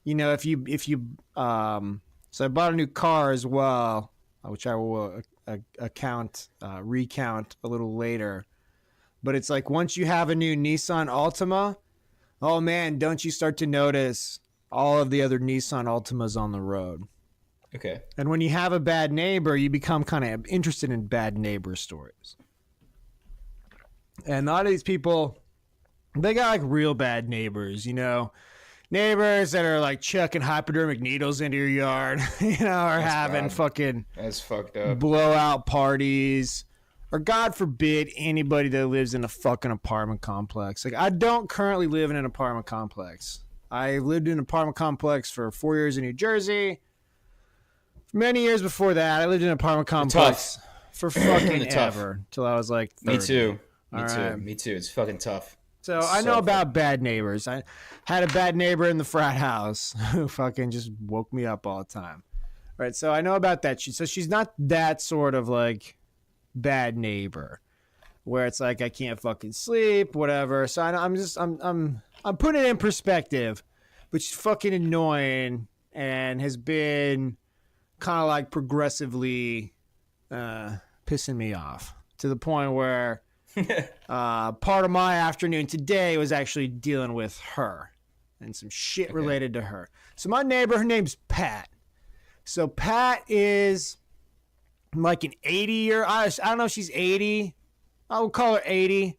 you know, if you so I bought a new car as well, which I will recount a little later. But it's like once you have a new Nissan Altima, oh man, don't you start to notice all of the other Nissan Altimas on the road. Okay. And when you have a bad neighbor, you become kind of interested in bad neighbor stories. And a lot of these people, they got like real bad neighbors, you know, neighbors that are like chucking hypodermic needles into your yard, you know, or having fucking that's fucked up blowout parties, or God forbid anybody that lives in a fucking apartment complex. Like, I don't currently live in an apartment complex. I lived in an apartment complex for 4 years in New Jersey. Many years before that, I lived in an apartment complex for fucking ever till I was like 30. Me too. Right. Me too. It's fucking tough. So I know about bad neighbors. I had a bad neighbor in the frat house who fucking just woke me up all the time. Right. So I know about that. So she's not that sort of like bad neighbor where it's like I can't fucking sleep, whatever. So I'm putting it in perspective, which is fucking annoying and has been kind of like progressively pissing me off to the point where part of my afternoon today was actually dealing with her and some shit related to her. So my neighbor, her name's Pat. So Pat is like an 80-year, I don't know if she's 80. I would call her 80.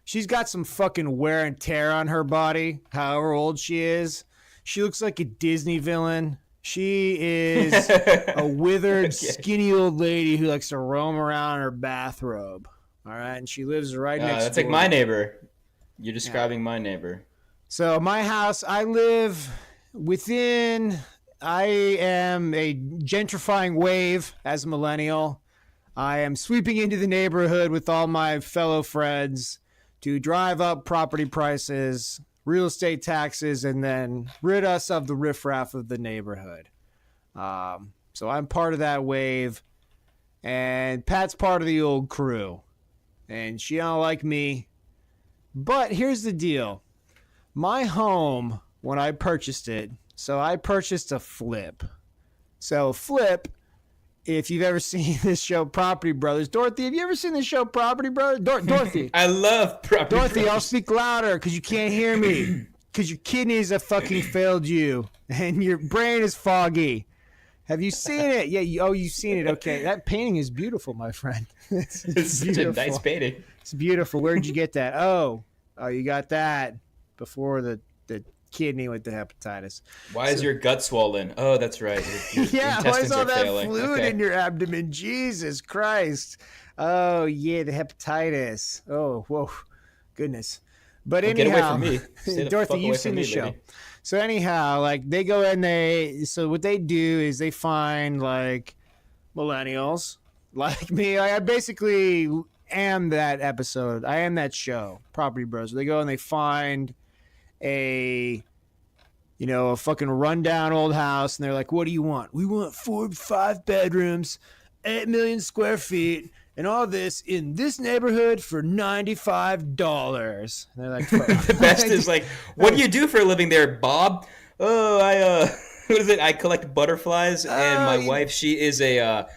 She's got some fucking wear and tear on her body, however old she is. She looks like a Disney villain. She is a withered, skinny old lady who likes to roam around in her bathrobe. All right, and she lives right next door. That's like my neighbor. You're describing my neighbor. So my house, I live within, I am a gentrifying wave as a millennial. I am sweeping into the neighborhood with all my fellow friends to drive up property prices, real estate taxes, and then rid us of the riffraff of the neighborhood. So I'm part of that wave, and Pat's part of the old crew, and she don't like me. But here's the deal. My home, when I purchased it, so I purchased a flip. So flip, if you've ever seen this show, Property Brothers. Dorothy, have you ever seen this show, Property Brothers? Dorothy. I love Property Dorothy, Brothers. I'll speak louder because you can't hear me. Because your kidneys have fucking failed you. And your brain is foggy. Have you seen it? Yeah, you've seen it. Okay, that painting is beautiful, my friend. It's such a nice painting. It's beautiful. Where'd you get that? Oh, you got that before the kidney with the hepatitis. Why is your gut swollen? Oh, that's right. Your yeah, why is all that failing. fluid in your abdomen? Jesus Christ. Oh, yeah, the hepatitis. Oh, whoa. Goodness. But anyhow, get away from me. Dorothy, you've seen the show. Lady. So anyhow, like they go in, so what they do is they find like millennials like me. I basically am that episode. I am that show, Property Bros. They go and they find a fucking rundown old house, and they're like, what do you want? We want 4-5 bedrooms, 8 million square feet, and all this in this neighborhood for $95. And they're like, the best is like, what do you do for a living there, Bob? Oh, what is it? I collect butterflies, and my wife, she is a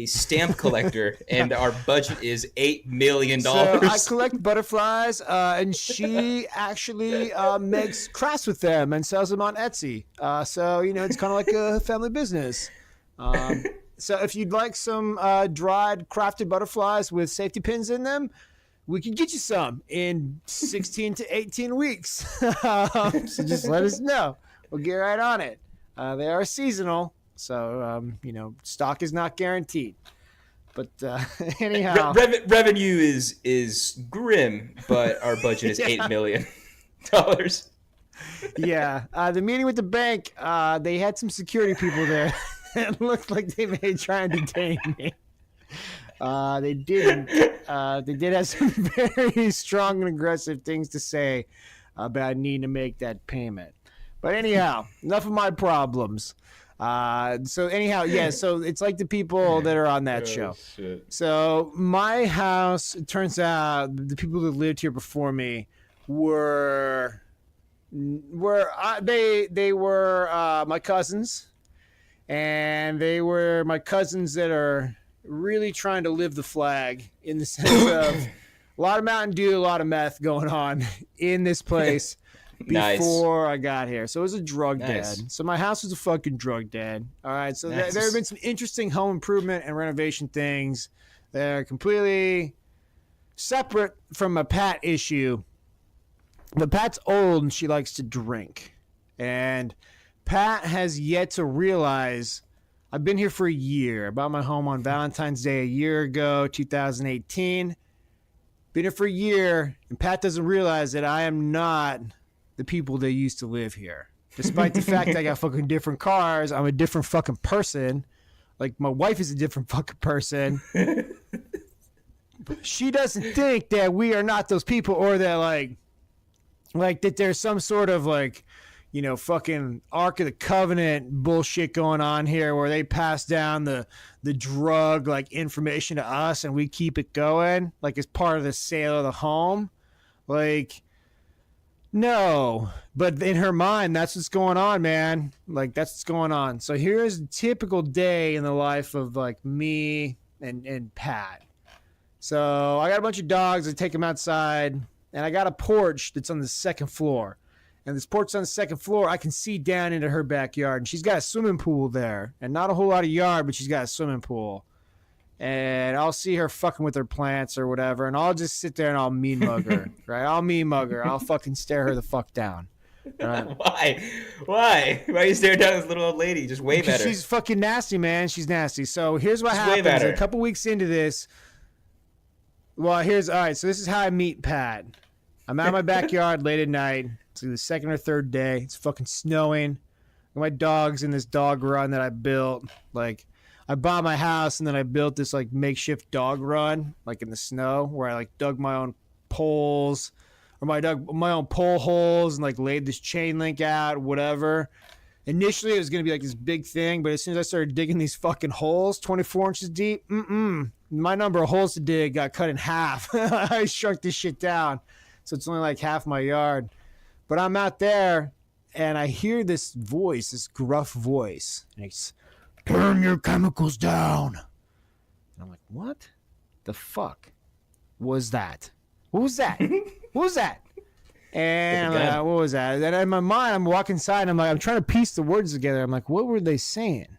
stamp collector, and our budget is $8 million. So I collect butterflies, and she actually makes crafts with them and sells them on Etsy. So it's kind of like a family business. So if you'd like some dried crafted butterflies with safety pins in them, we can get you some in 16 to 18 weeks. So just let us know. We'll get right on it. They are seasonal. So, stock is not guaranteed. But anyhow, revenue is grim, but our budget is $8 million. Yeah, the meeting with the bank, they had some security people there. It looked like they may try and detain me. They didn't. They did have some very strong and aggressive things to say about needing to make that payment. But anyhow, enough of my problems. So anyhow, yeah, so it's like the people that are on that show. Shit. So my house, it turns out the people that lived here before me were my cousins, and they were my cousins that are really trying to live the flag in the sense of a lot of Mountain Dew, a lot of meth going on in this place before I got here. So it was a drug dad. So my house was a fucking drug dad. All right. So there have been some interesting home improvement and renovation things that are completely separate from a Pat issue. But Pat's old and she likes to drink. And Pat has yet to realize I've been here for a year. I bought my home on Valentine's Day a year ago, 2018. Been here for a year, and Pat doesn't realize that I am not the people that used to live here. Despite the fact that I got fucking different cars, I'm a different fucking person. Like, my wife is a different fucking person. She doesn't think that we are not those people, or that, like that there's some sort of, like, you know, fucking Ark of the Covenant bullshit going on here where they pass down the drug, like, information to us and we keep it going, like, as part of the sale of the home. Like, no. But in her mind, that's what's going on, man. Like, that's what's going on. So here's a typical day in the life of, like, me and Pat. So I got a bunch of dogs. I take them outside, and I got a porch that's on the second floor. And this porch on the second floor, I can see down into her backyard. And she's got a swimming pool there. And not a whole lot of yard, but she's got a swimming pool. And I'll see her fucking with her plants or whatever. And I'll just sit there and I'll mean mug her. Right? I'll mean mug her. I'll fucking stare her the fuck down. Right? Why are you staring down this little old lady? Just wave at her. She's fucking nasty, man. She's nasty. So here's what happens. A couple weeks into this. Well, all right. So this is how I meet Pat. I'm out in my backyard late at night. It's like the second or third day. It's fucking snowing. My dog's in this dog run that I built. Like, I bought my house and then I built this, like, makeshift dog run, like, in the snow, where I, like, dug my own poles, or I dug my own pole holes and, like, laid this chain link out, whatever. Initially, it was going to be, like, this big thing, but as soon as I started digging these fucking holes, 24 inches deep, my number of holes to dig got cut in half. I shrunk this shit down, so it's only, like, half my yard. But I'm out there, and I hear this voice, this gruff voice. And it's, turn your chemicals down. And I'm like, what the fuck was that? What was that? What was that? And I'm like, what was that? And in my mind, I'm walking inside, and I'm trying to piece the words together. I'm like, what were they saying?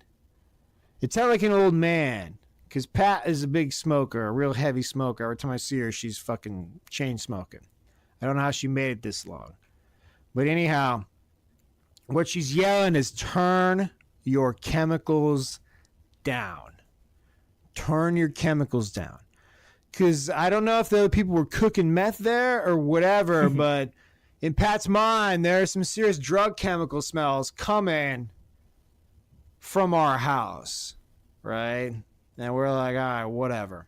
It sounded like an old man, because Pat is a big smoker, a real heavy smoker. Every time I see her, she's fucking chain smoking. I don't know how she made it this long. But anyhow, what she's yelling is, turn your chemicals down. Turn your chemicals down. Because I don't know if the other people were cooking meth there or whatever, but in Pat's mind, there are some serious drug chemical smells coming from our house, right? And we're like, all right, whatever.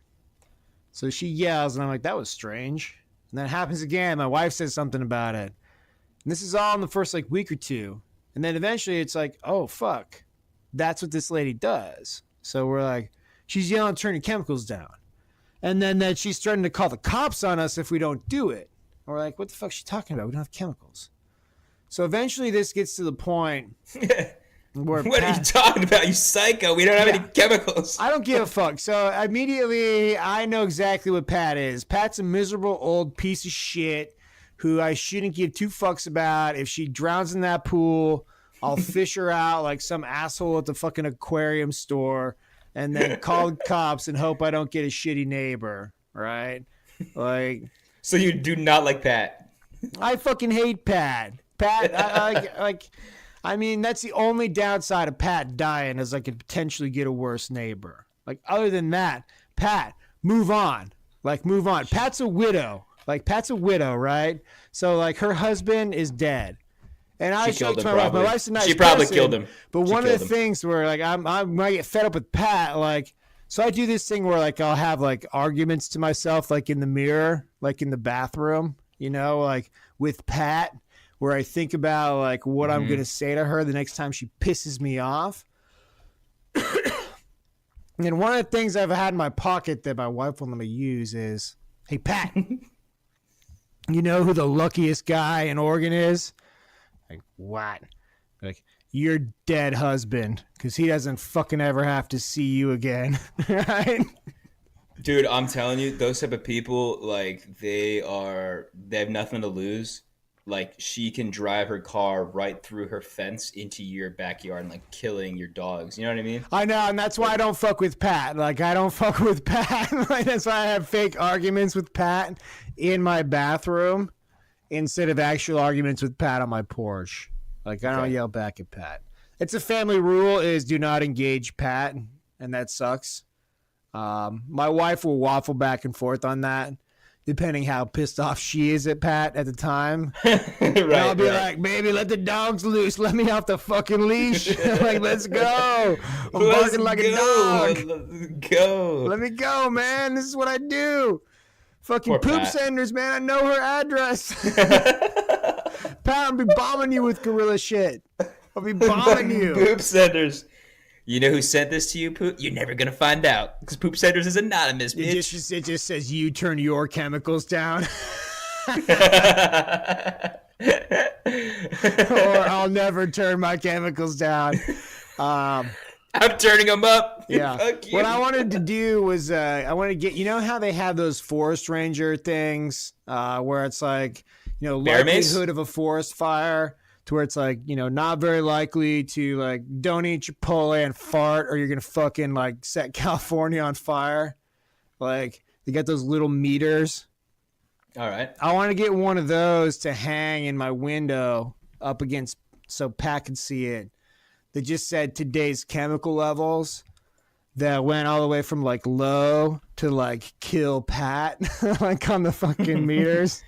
So she yells, and I'm like, that was strange. And that happens again. My wife says something about it. And this is all in the first, like, week or two. And then eventually it's like, oh, fuck. That's what this lady does. So we're like, she's yelling, turn your chemicals down. And then she's threatening to call the cops on us if we don't do it. And we're like, what the fuck is she talking about? We don't have chemicals. So eventually this gets to the point where what are you talking about, you psycho? We don't have any chemicals. I don't give a fuck. So immediately I know exactly what Pat is. Pat's a miserable old piece of shit who I shouldn't give two fucks about. If she drowns in that pool, I'll fish her out like some asshole at the fucking aquarium store and then call the cops and hope I don't get a shitty neighbor, right? Like, so you do not like Pat? I fucking hate Pat. Pat, I mean, that's the only downside of Pat dying, is I could potentially get a worse neighbor. Like, other than that, Pat, move on. Like, move on. Pat's a widow. Like, Pat's a widow, right? So, like, her husband is dead. And I killed him, to my wife, my wife's a nice person. She probably killed him. But one of the things where, like, I might get fed up with Pat, like, so I do this thing where, like, I'll have, like, arguments to myself, like, in the mirror, like, in the bathroom, you know, like, with Pat, where I think about, like, what I'm going to say to her the next time she pisses me off. And one of the things I've had in my pocket that my wife won't let me use is, hey, Pat, you know who the luckiest guy in Oregon is? Like, what? Like, your dead husband, because he doesn't fucking ever have to see you again. Right? Dude, I'm telling you, those type of people, like, they have nothing to lose. Like, she can drive her car right through her fence into your backyard and, like, killing your dogs. You know what I mean? I know, and that's why I don't fuck with Pat. Like, I don't fuck with Pat. Like, that's why I have fake arguments with Pat in my bathroom instead of actual arguments with Pat on my porch. Like, I don't yell back at Pat. It's a family rule is do not engage Pat, and that sucks. My wife will waffle back and forth on that, depending how pissed off she is at Pat at the time. And I'll be like, baby, let the dogs loose. Let me off the fucking leash. Like, let's go. I'm barking like a dog. Let's go. Let me go, man. This is what I do. Fucking Poor poop Pat. senders, man. I know her address. Pat, I'll be bombing you with gorilla shit. I'll be bombing you. Poop senders. You know who sent this to you, Poop? You're never going to find out because Poop Senders is anonymous, bitch. It just says you turn your chemicals down. Or I'll never turn my chemicals down. I'm turning them up. Yeah. Fuck you. What I wanted to do was I wanted to get, you know how they have those forest ranger things where it's like, you know, Bear mace? likelihood of a forest fire. To where it's like, you know, not very likely to like don't eat Chipotle and fart or you're going to fucking like set California on fire. Like they got those little meters. All right. I want to get one of those to hang in my window up against so Pat can see it. They just said today's chemical levels that went all the way from like low to like kill Pat like on the fucking meters.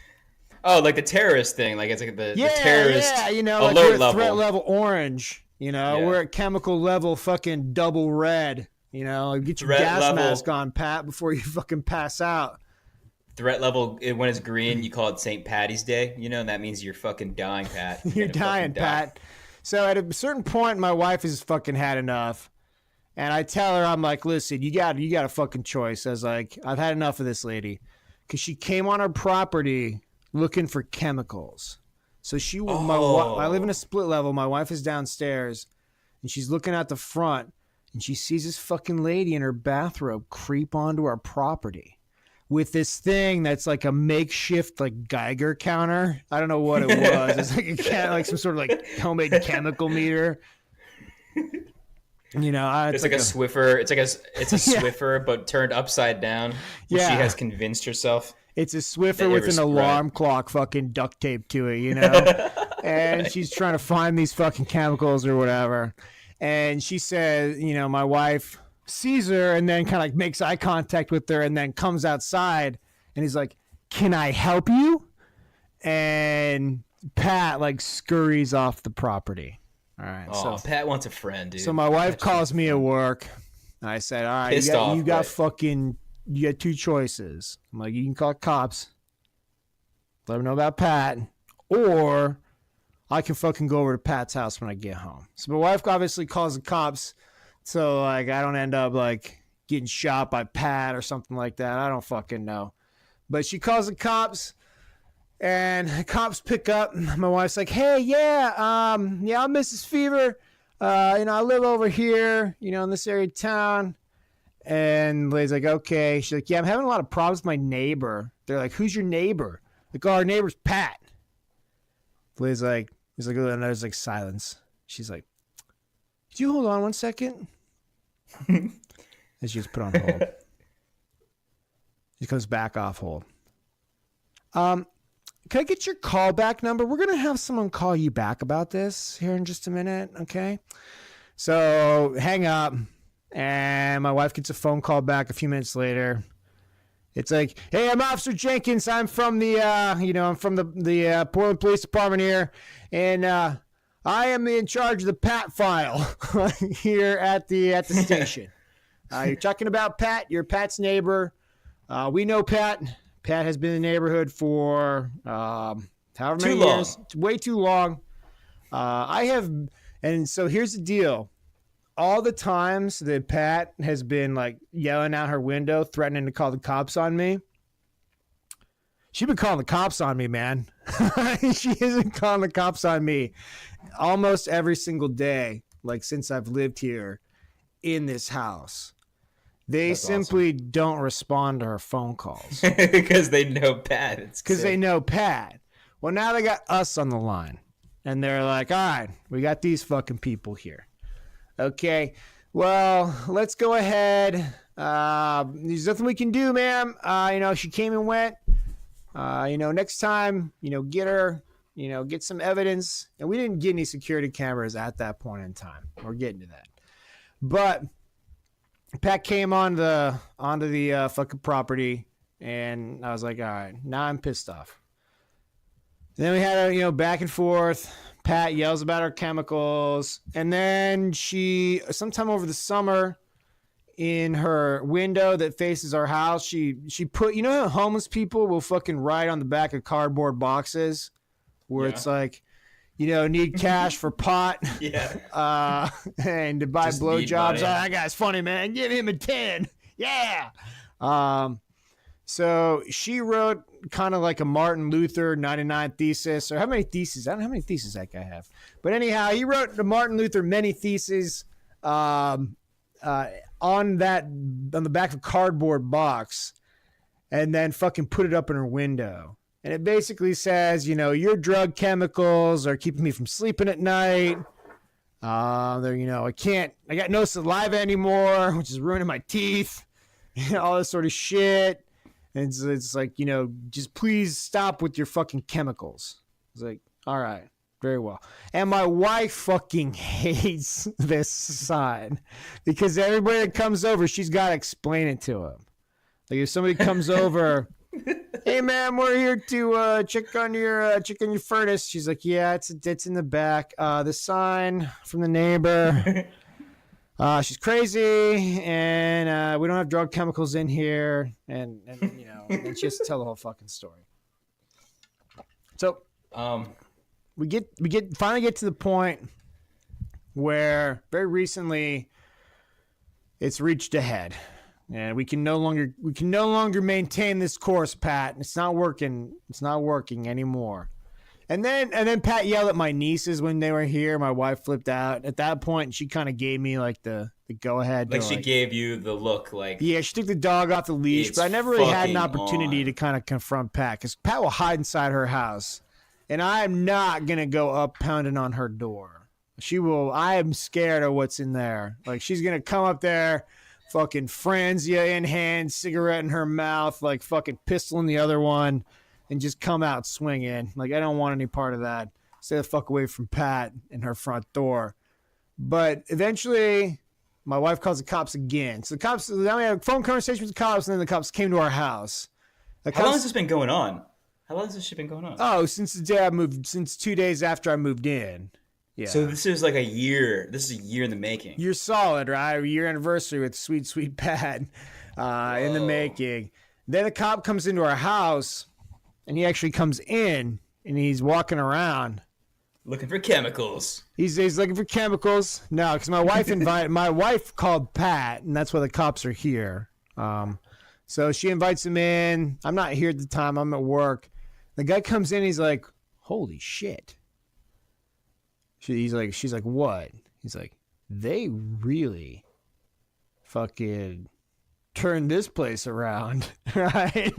Oh, like the terrorist thing. Like it's like the terrorist you know, like alert we're at level. threat level orange. You know, we're at chemical level fucking double red. You know, like, get your Threat gas level. mask on, Pat, before you fucking pass out. Threat level, when it's green, you call it St. Patty's Day. You know, and that means you're fucking dying, Pat. You're dying, Pat. So at a certain point, my wife has fucking had enough. And I tell her, I'm like, listen, you got a fucking choice. I was like, I've had enough of this lady. Because she came on our property looking for chemicals. So I live in a split level. My wife is downstairs, and she's looking at the front, and she sees this fucking lady in her bathrobe creep onto our property with this thing that's like a makeshift like Geiger counter. I don't know what it was. It's like like some sort of like homemade chemical meter. You know, it's like a Swiffer. It's a Swiffer, but turned upside down. She has convinced herself. It's a Swiffer with an alarm clock fucking duct tape to it, you know? And she's trying to find these fucking chemicals or whatever. And she says, you know, my wife sees her and then kind of like makes eye contact with her and then comes outside and he's like, can I help you? And Pat like scurries off the property. All right. Oh, so Pat wants a friend, dude. So my wife calls me at work. I said, all right, you got two choices. I'm like, you can call cops, let them know about Pat, or I can fucking go over to Pat's house when I get home. So my wife obviously calls the cops, so like I don't end up like getting shot by Pat or something like that. I don't fucking know. But she calls the cops, and the cops pick up. My wife's like, hey, I'm Mrs. Fever. You know, I live over here, you know, in this area of town. And Lay's like, okay. She's like, yeah, I'm having a lot of problems with my neighbor. They're like, who's your neighbor? Like, oh, our neighbor's Pat. Lay's like, he's like, oh, and there's like silence. She's like, could you hold on 1 second? And she gets put on hold. She comes back off hold. Can I get your callback number? We're going to have someone call you back about this here in just a minute, okay? So hang up. And my wife gets a phone call back a few minutes later. It's like, hey, I'm Officer Jenkins. I'm from the, I'm from the Portland Police Department here. And I am in charge of the Pat file here at the station. You're talking about Pat. You're Pat's neighbor. We know Pat. Pat has been in the neighborhood for however many years. It's way too long. And so here's the deal. All the times that Pat has been like yelling out her window, threatening to call the cops on me, she's been calling the cops on me, man. She isn't calling the cops on me almost every single day, like since I've lived here in this house. They That's simply awesome. Don't respond to her phone calls. Because they know Pat. Because they know Pat. Well, now they got us on the line. And they're like, all right, we got these fucking people here. Okay, well, let's go ahead. There's nothing we can do, ma'am. She came and went. Next time, get her, get some evidence. And we didn't get any security cameras at that point in time. We're getting to that. But Pat came onto the fucking property, and I was like, all right, now I'm pissed off. Then we had a, back and forth. Pat yells about our chemicals. And then she, sometime over the summer, in her window that faces our house, she put, how homeless people will fucking write on the back of cardboard boxes where it's like, need cash for pot. Yeah. And to buy blowjobs. Oh, that guy's funny, man. Give him a 10. Yeah. So she wrote kind of like a Martin Luther 99 thesis, or how many theses? I don't know how many theses that guy have. But anyhow, he wrote the Martin Luther many theses on the back of a cardboard box, and then fucking put it up in her window. And it basically says, your drug chemicals are keeping me from sleeping at night. I got no saliva anymore, which is ruining my teeth. All this sort of shit. And it's like, just please stop with your fucking chemicals. It's like, all right, very well. And my wife fucking hates this sign because everybody that comes over, she's got to explain it to him. Like if somebody comes over, hey man, we're here to check on your furnace. She's like, yeah, it's in the back. The sign from the neighbor. She's crazy, and we don't have drug chemicals in here, and and she has to tell the whole fucking story. So, we finally get to the point where very recently it's reached a head, and we can no longer maintain this course, Pat. It's not working. It's not working anymore. And then Pat yelled at my nieces when they were here. My wife flipped out. At that point, she kind of gave me like the go ahead. Like she gave you the look, like yeah, she took the dog off the leash. But I never really had an opportunity to kind of confront Pat because Pat will hide inside her house, and I am not gonna go up pounding on her door. She will. I am scared of what's in there. Like she's gonna come up there, fucking Franzia in hand, cigarette in her mouth, like fucking pistol in the other one. And just come out swinging. Like, I don't want any part of that. Stay the fuck away from Pat and her front door. But eventually, my wife calls the cops again. So the cops, then we had a phone conversation with the cops, and then the cops came to our house. How long has this been going on? Oh, since the day I moved, since 2 days after I moved in. Yeah. So this is like a year. This is a year in the making. You're solid, right? A year anniversary with sweet, sweet Pat in the making. Then a cop comes into our house. And he actually comes in, and he's walking around. Looking for chemicals. He's looking for chemicals. No, because my wife called Pat, and that's why the cops are here. So she invites him in. I'm not here at the time. I'm at work. The guy comes in, he's like, holy shit. She's like, what? He's like, they really fucking turned this place around, right?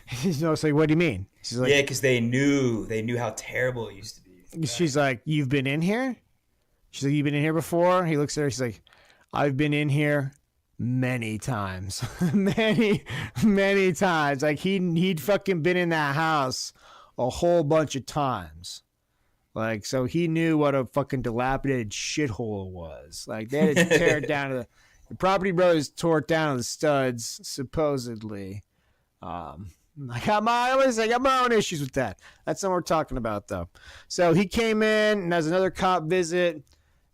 He's like, what do you mean? She's like, yeah, because they knew how terrible it used to be. She's like, you've been in here? She's like, you've been in here before? He looks at her. She's like, I've been in here many times, many times. Like he'd fucking been in that house a whole bunch of times. Like, so he knew what a fucking dilapidated shithole it was. Like they had to tear it down to the. The Property Brothers tore it down to the studs, supposedly. I got my own issues with that. That's not what we're talking about, though. So he came in and has another cop visit,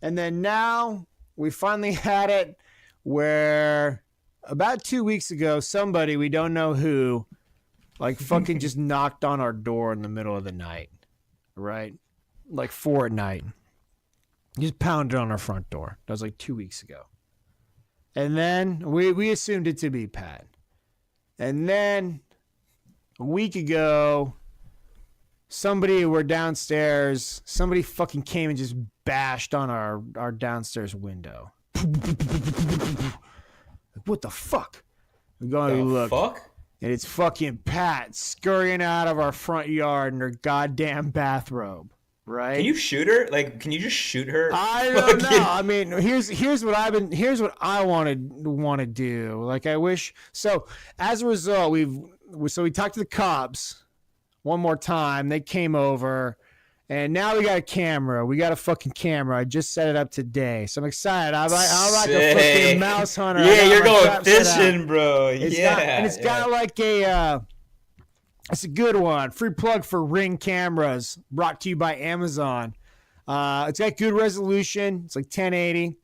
and then now we finally had it where about 2 weeks ago, somebody, we don't know who, like fucking just knocked on our door in the middle of the night, right? Like 4 at night. Just pounded on our front door. That was like 2 weeks ago. And then we assumed it to be Pat. And then a week ago, we're downstairs. Somebody fucking came and just bashed on our downstairs window. What the fuck? We're going to look. Fuck? And it's fucking Pat scurrying out of our front yard in her goddamn bathrobe. Right? Can you shoot her? Like, can you just shoot her? I don't know. I mean, here's what I want to do. Like, I wish. So as a result, we talked to the cops one more time. They came over, and now we got a camera. We got a fucking camera. I just set it up today, so I'm excited. I'm like a fucking mouse hunter. Yeah, you're going fishing, bro. It's got like a. It's a good one. Free plug for Ring cameras, brought to you by Amazon. It's got good resolution. It's like 1080.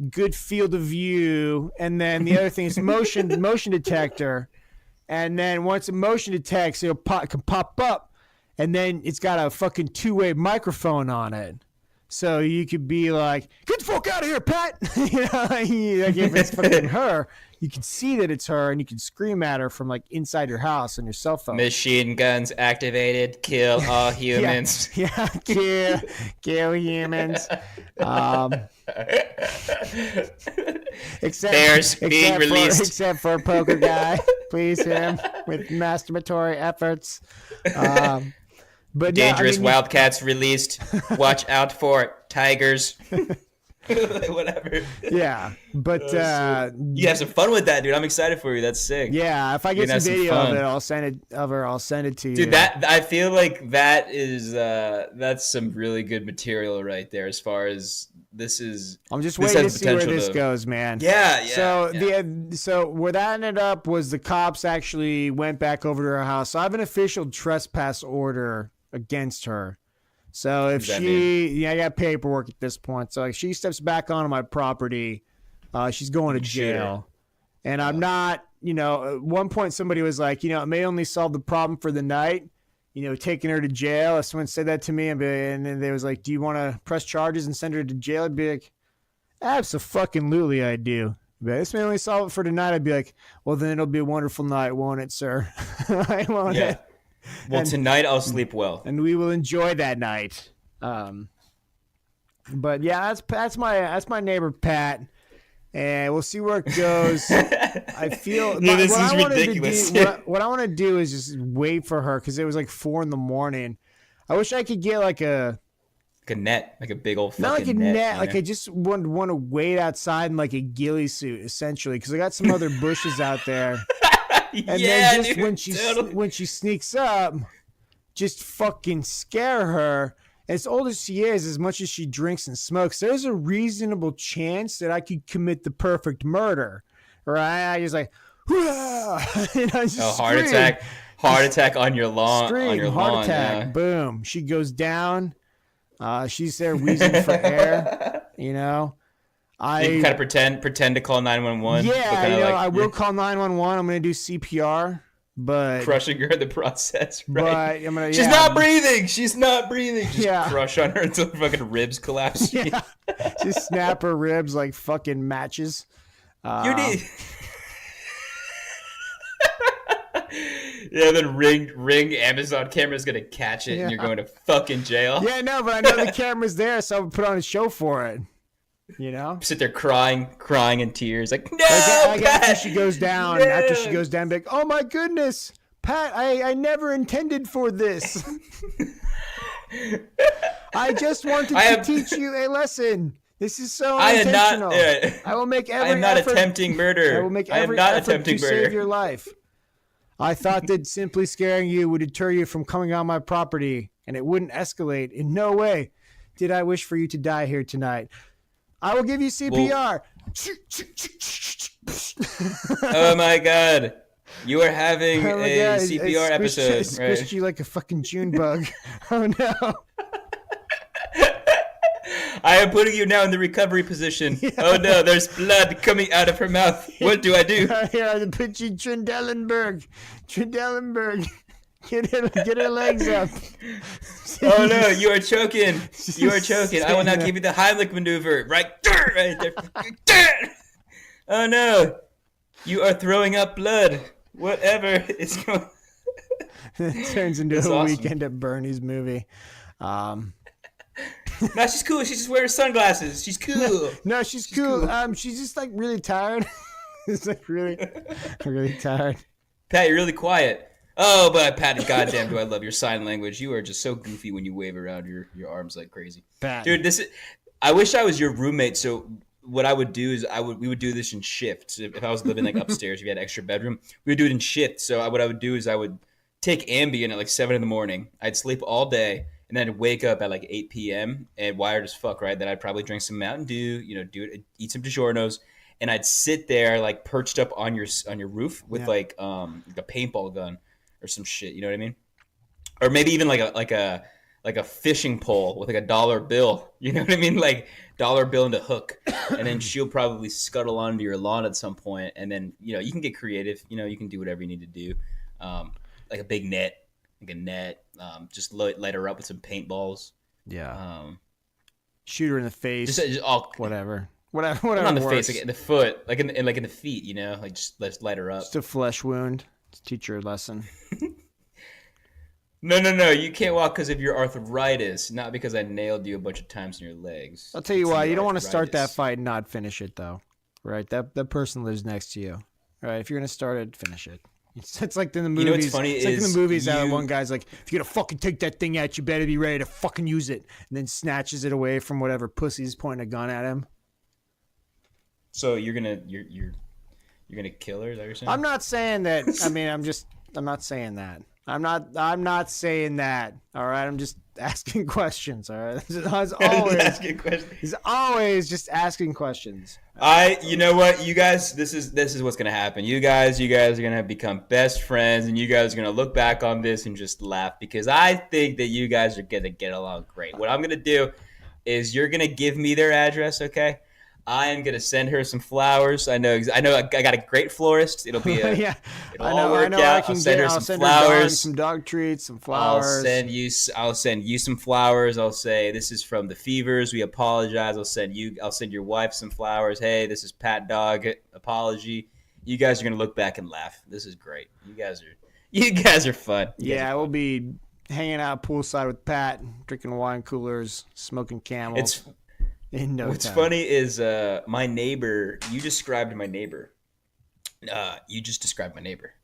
Good field of view. And then the other thing is motion detector. And then once it motion detects, can pop up. And then it's got a fucking two-way microphone on it. So you could be like, get the fuck out of here, Pat. Like if it's fucking her, you can see that it's her, and you can scream at her from like inside your house on your cell phone. Machine guns activated. Kill all humans. Yeah, kill humans. Except for Poker Guy, please him with masturbatory efforts. But dangerous wildcats released. Watch out for tigers. Whatever. Yeah, but you have some fun with that, dude. I'm excited for you. That's sick. Yeah, if I get some video of it, I'll send it to you. Dude, that I feel like that is that's some really good material right there. As far as this is, I'm just waiting to see where this goes, man. Yeah. So where that ended up was the cops actually went back over to her house. So I have an official trespass order against her. So if I got paperwork at this point. So if she steps back onto my property, she's going to jail. And I'm not, at one point somebody was like, it may only solve the problem for the night, taking her to jail. If someone said that to me and then they was like, do you want to press charges and send her to jail? I'd be like, absolutely I do. But this may only solve it for tonight. I'd be like, well, then it'll be a wonderful night, won't it, sir? I won't it. Well, tonight I'll sleep well, and we will enjoy that night. But yeah, that's my neighbor Pat, and we'll see where it goes. I feel this is ridiculous. What I want to do is just wait for her because it was like 4 a.m. I wish I could get like a net, like a big old fucking not like a net. Like know? I just want to wait outside in like a ghillie suit, essentially, because I got some other bushes out there. And then just when she sneaks up, just fucking scare her. As old as she is, as much as she drinks and smokes, there's a reasonable chance that I could commit the perfect murder. Right? I just like, heart attack on your lawn. Scream, on your heart lawn, attack, yeah. Boom. She goes down. She's there wheezing for air. You can kind of pretend to call 911. Yeah, I will call 911. I'm going to do CPR, but crushing her in the process, right? But she's not breathing. She's not breathing. Just crush on her until her fucking ribs collapse. Yeah. Just snap her ribs like fucking matches. You need. Yeah, then ring Amazon camera's gonna catch it, and you're going to fucking jail. Yeah, no, but I know the camera's there, so I would put on a show for it. Sit there crying in tears, like no. Like after she goes down, be like, oh my goodness, Pat, I never intended for this. I just wanted to teach you a lesson. This is so unintentional. I will make every. I am not effort, attempting murder. I will make every effort to save your life. I thought that simply scaring you would deter you from coming on my property, and it wouldn't escalate. In no way did I wish for you to die here tonight. I will give you CPR. Oh my god. You are having Oh my a God, CPR episode. It squished you like a fucking June bug. Oh no. I am putting you now in the recovery position. Yeah. Oh no, there's blood coming out of her mouth. What do I do? Here, I put you Trendelenburg. Get her legs up. Oh no, you are choking. You are choking. I will now give you the Heimlich maneuver. Right there. Oh no. You are throwing up blood. Whatever is going. It turns into a weekend at Bernie's movie. No, she's cool. She's just wearing sunglasses. She's cool. No, she's cool. She's just like really tired. It's like really tired. Pat, you're really quiet. Oh, but Pat, goddamn, do I love your sign language. You are just so goofy when you wave around your arms like crazy. Pat. Dude, I wish I was your roommate. So what I would do is we would do this in shifts. If I was living like upstairs, if you had an extra bedroom, we would do it in shifts. So what I would do is I would take Ambien at like 7 a.m. I'd sleep all day. And then I'd wake up at like 8 p.m. and wired as fuck, right? Then I'd probably drink some Mountain Dew, eat some DiGiorno's, and I'd sit there like perched up on your roof with like a paintball gun or some shit. You know what I mean? Or maybe even like a fishing pole with like a dollar bill. You know what I mean? Like dollar bill and a hook, and then she'll probably scuttle onto your lawn at some point, and then you can get creative. You can do whatever you need to do, like a big net. Like a net, just light her up with some paintballs. Yeah. Shoot her in the face. Just all whatever. Not in the face, like in the foot, like in the feet. Like just let's light her up. Just a flesh wound. Just teach her a lesson. No. You can't walk because of your arthritis, not because I nailed you a bunch of times in your legs. I'll tell you why. You don't want to start that fight and not finish it, though. Right? That person lives next to you. Right? If you're gonna start it, finish it. It's like in the movies. What's funny it's like in the movies how one guy's like, if you're gonna fucking take that thing out, you better be ready to fucking use it, and then snatches it away from whatever pussy's pointing a gun at him. So you're gonna kill her? Is that what you're saying? I'm not saying that. I mean, I'm not saying that. I'm not saying that. All right. I'm just asking questions. All right. He's always just asking questions. You know what, you guys, this is what's gonna happen. You guys are gonna become best friends, and you guys are gonna look back on this and just laugh because I think that you guys are gonna get along great. What I'm gonna do is you're gonna give me their address, okay? I am gonna send her some flowers. I know. I got a great florist. It'll be yeah. It'll all work out. I'll send her some flowers, some dog treats, some flowers. I'll send you some flowers. I'll say this is from the Fevers. We apologize. I'll send your wife some flowers. Hey, this is Pat Dog. Apology. You guys are gonna look back and laugh. This is great. You guys are fun. Yeah, we'll be hanging out poolside with Pat, drinking wine coolers, smoking Camel. What's funny is my neighbor. You described my neighbor. You just described my neighbor.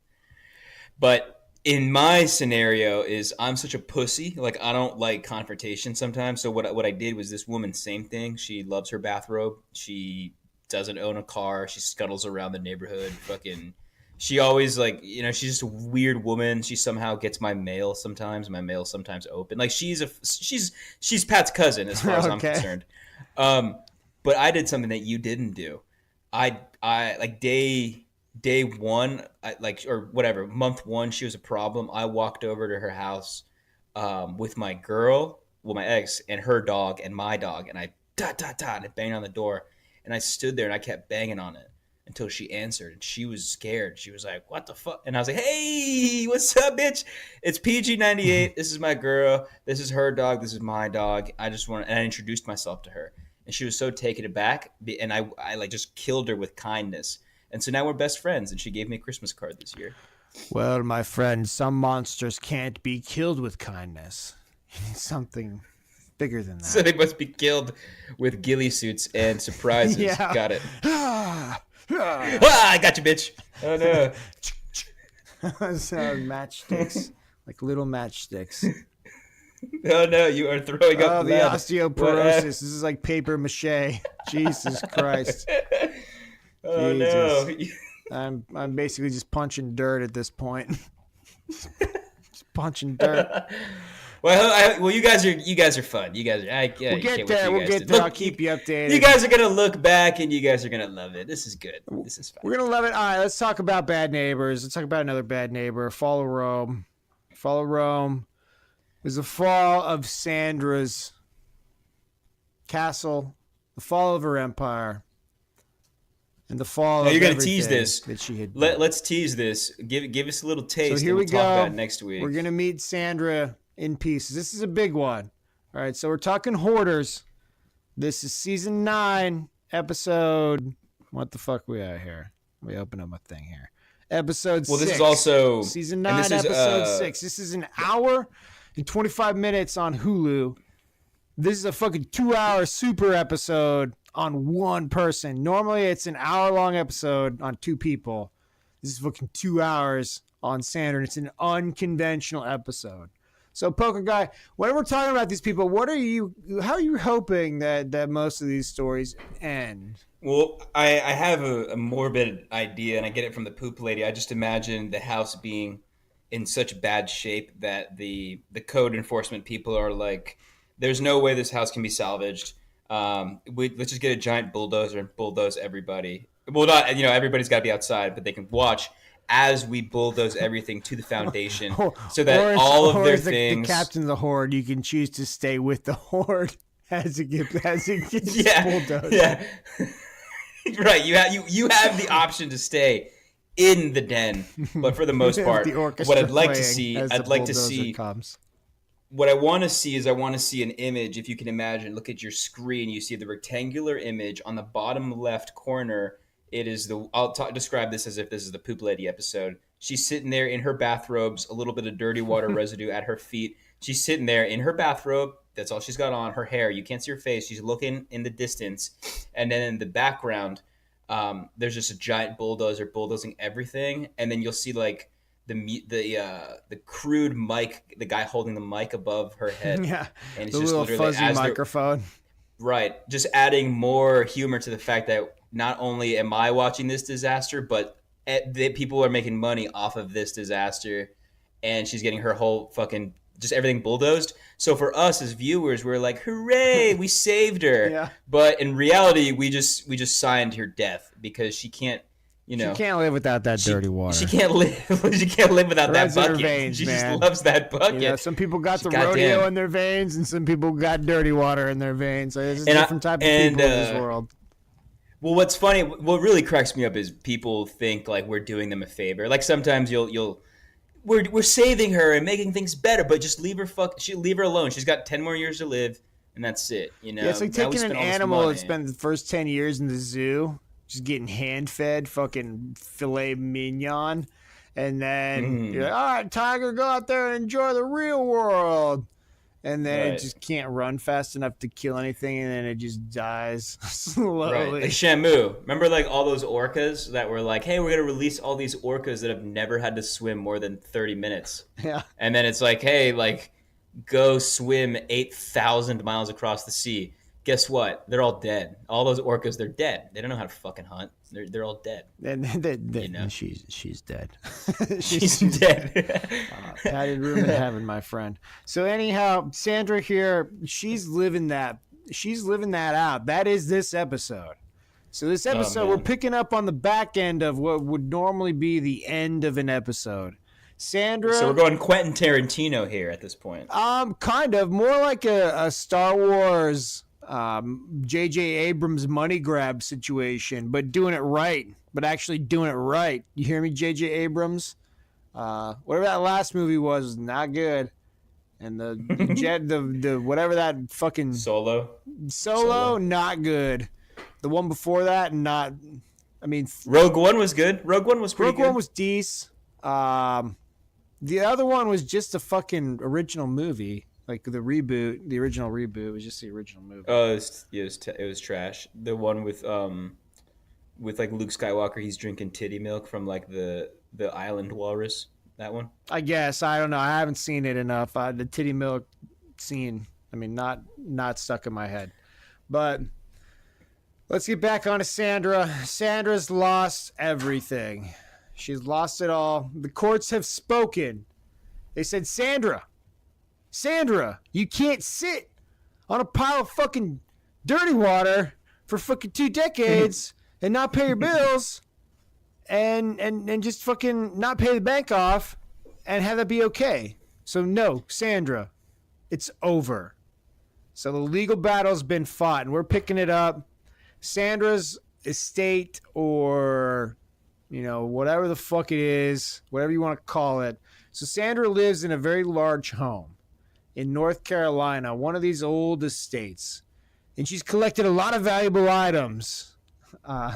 But in my scenario is I'm such a pussy. Like I don't like confrontation sometimes. So what I did was this woman, same thing. She loves her bathrobe. She doesn't own a car. She scuttles around the neighborhood. Fucking. She always she's just a weird woman. She somehow gets my mail sometimes. My mail's sometimes open. Like she's Pat's cousin as far as I'm concerned. But I did something that you didn't do. I like day one, or whatever, month one, she was a problem. I walked over to her house, with my ex and her dog and my dog. And I and I banged on the door and I stood there and I kept banging on it until she answered, and she was scared. She was like, what the fuck? And I was like, hey, what's up, bitch? It's PG-98. This is my girl. This is her dog. This is my dog. And I introduced myself to her. And she was so taken aback. And I just killed her with kindness. And so now we're best friends. And she gave me a Christmas card this year. Well, my friend, some monsters can't be killed with kindness. You need something bigger than that. So they must be killed with ghillie suits and surprises. Yeah. Got it. I got you, bitch. Oh, no. So matchsticks. Like little matchsticks. Oh, no. You are throwing up blood. The osteoporosis. This is like paper mache. Jesus Christ. Oh, Jesus. No. I'm basically just punching dirt at this point. Just punching dirt. Well, you guys are fun. You guys are. We'll get there. We'll get there. I'll keep you updated. You guys are gonna look back, and you guys are gonna love it. This is good. This is fun. We're gonna love it. All right, let's talk about bad neighbors. Let's talk about another bad neighbor. Follow Rome. Follow Rome. Is the fall of Sandra's castle, the fall of her empire, and the fall. Now of you're gonna tease this. That she had. Let's tease this. Give us a little taste. So here we go. Talk about it next week. We're gonna meet Sandra in pieces. This is a big one. All right, so we're talking Hoarders. This is season 9, episode. What the fuck we at here? Let me open up my thing here. Episode 6. Well, this is also season 9, episode 6. This is an hour and 25 minutes on Hulu. This is a fucking 2-hour super episode on one person. Normally, it's an hour-long episode on 2 people. This is fucking 2 hours on Sandra, and it's an unconventional episode. So, Poker Guy, when we're talking about these people, how are you hoping that most of these stories end? Well, I have a morbid idea, and I get it from the poop lady. I just imagine the house being in such bad shape that the code enforcement people are like, there's no way this house can be salvaged. Let's just get a giant bulldozer and bulldoze everybody. Well, not, everybody's got to be outside, but they can watch as we bulldoze everything to the foundation so that all of their things. The captain of the horde, you can choose to stay with the horde as it gets bulldozed. Yeah. Right. You have the option to stay in the den, but for the most part, what I'd like to see, comes. What I want to see is an image. If you can imagine, look at your screen. You see the rectangular image on the bottom left corner. It is describe this as if this is the poop lady episode. She's sitting there in her bathrobes, a little bit of dirty water residue at her feet. She's sitting there in her bathrobe. That's all she's got on. Her hair, you can't see her face. She's looking in the distance. And then in the background, there's just a giant bulldozer bulldozing everything. And then you'll see like the crude mic, the guy holding the mic above her head. Yeah, and it's the just little fuzzy microphone. Right. Just adding more humor to the fact that not only am I watching this disaster, but people are making money off of this disaster, and she's getting her whole fucking just everything bulldozed. So for us as viewers, we're like, hooray, we saved her. Yeah. But in reality, we just signed her death because she can't, she can't live without that dirty water. She can't live. She can't live without that bucket. Veins, she man. just loves that bucket. Some people got the rodeo in their veins, and some people got dirty water in their veins. So there's a different type of people in this world. Well, what's funny, what really cracks me up is people think like we're doing them a favor. Like sometimes we're saving her and making things better, but just leave her alone. She's got 10 more years to live, and that's it. Yeah, it's like taking an animal that spent the first 10 years in the zoo, just getting hand-fed fucking filet mignon, and then you're like, all right, tiger, go out there and enjoy the real world. And then it just can't run fast enough to kill anything, and then it just dies slowly. Right. Like Shamu. Remember like all those orcas that were like, hey, we're going to release all these orcas that have never had to swim more than 30 minutes. Yeah. And then it's like, hey, like go swim 8,000 miles across the sea. Guess what? They're all dead. All those orcas, they're dead. They don't know how to fucking hunt. They're all dead. And she's dead. she's dead. Padded room in heaven, my friend. So anyhow, Sandra here, she's living that out. That is this episode. So this episode, we're picking up on the back end of what would normally be the end of an episode. Sandra. So we're going Quentin Tarantino here at this point. Kind of more like a Star Wars. J.J. Abrams money grab situation, but doing it right. But actually doing it right. You hear me, J.J. Abrams? Whatever that last movie was not good. And the jet, the whatever that fucking Solo, not good. The one before that, not. I mean, Rogue One was good. Rogue One was pretty good. Rogue One was decent. The other one was just a fucking original movie. Like the original reboot was just the original movie. Oh, it was trash. The one with like Luke Skywalker, he's drinking titty milk from like the island walrus. That one. I guess I don't know. I haven't seen it enough. The titty milk scene. I mean, not stuck in my head. But let's get back on to Sandra. Sandra's lost everything. She's lost it all. The courts have spoken. They said, Sandra, Sandra, you can't sit on a pile of fucking dirty water for fucking 2 decades and not pay your bills and just fucking not pay the bank off and have that be okay. So no, Sandra, it's over. So the legal battle's been fought and we're picking it up. Sandra's estate, or whatever the fuck it is, whatever you want to call it. So Sandra lives in a very large home in North Carolina, one of these old estates. And she's collected a lot of valuable items.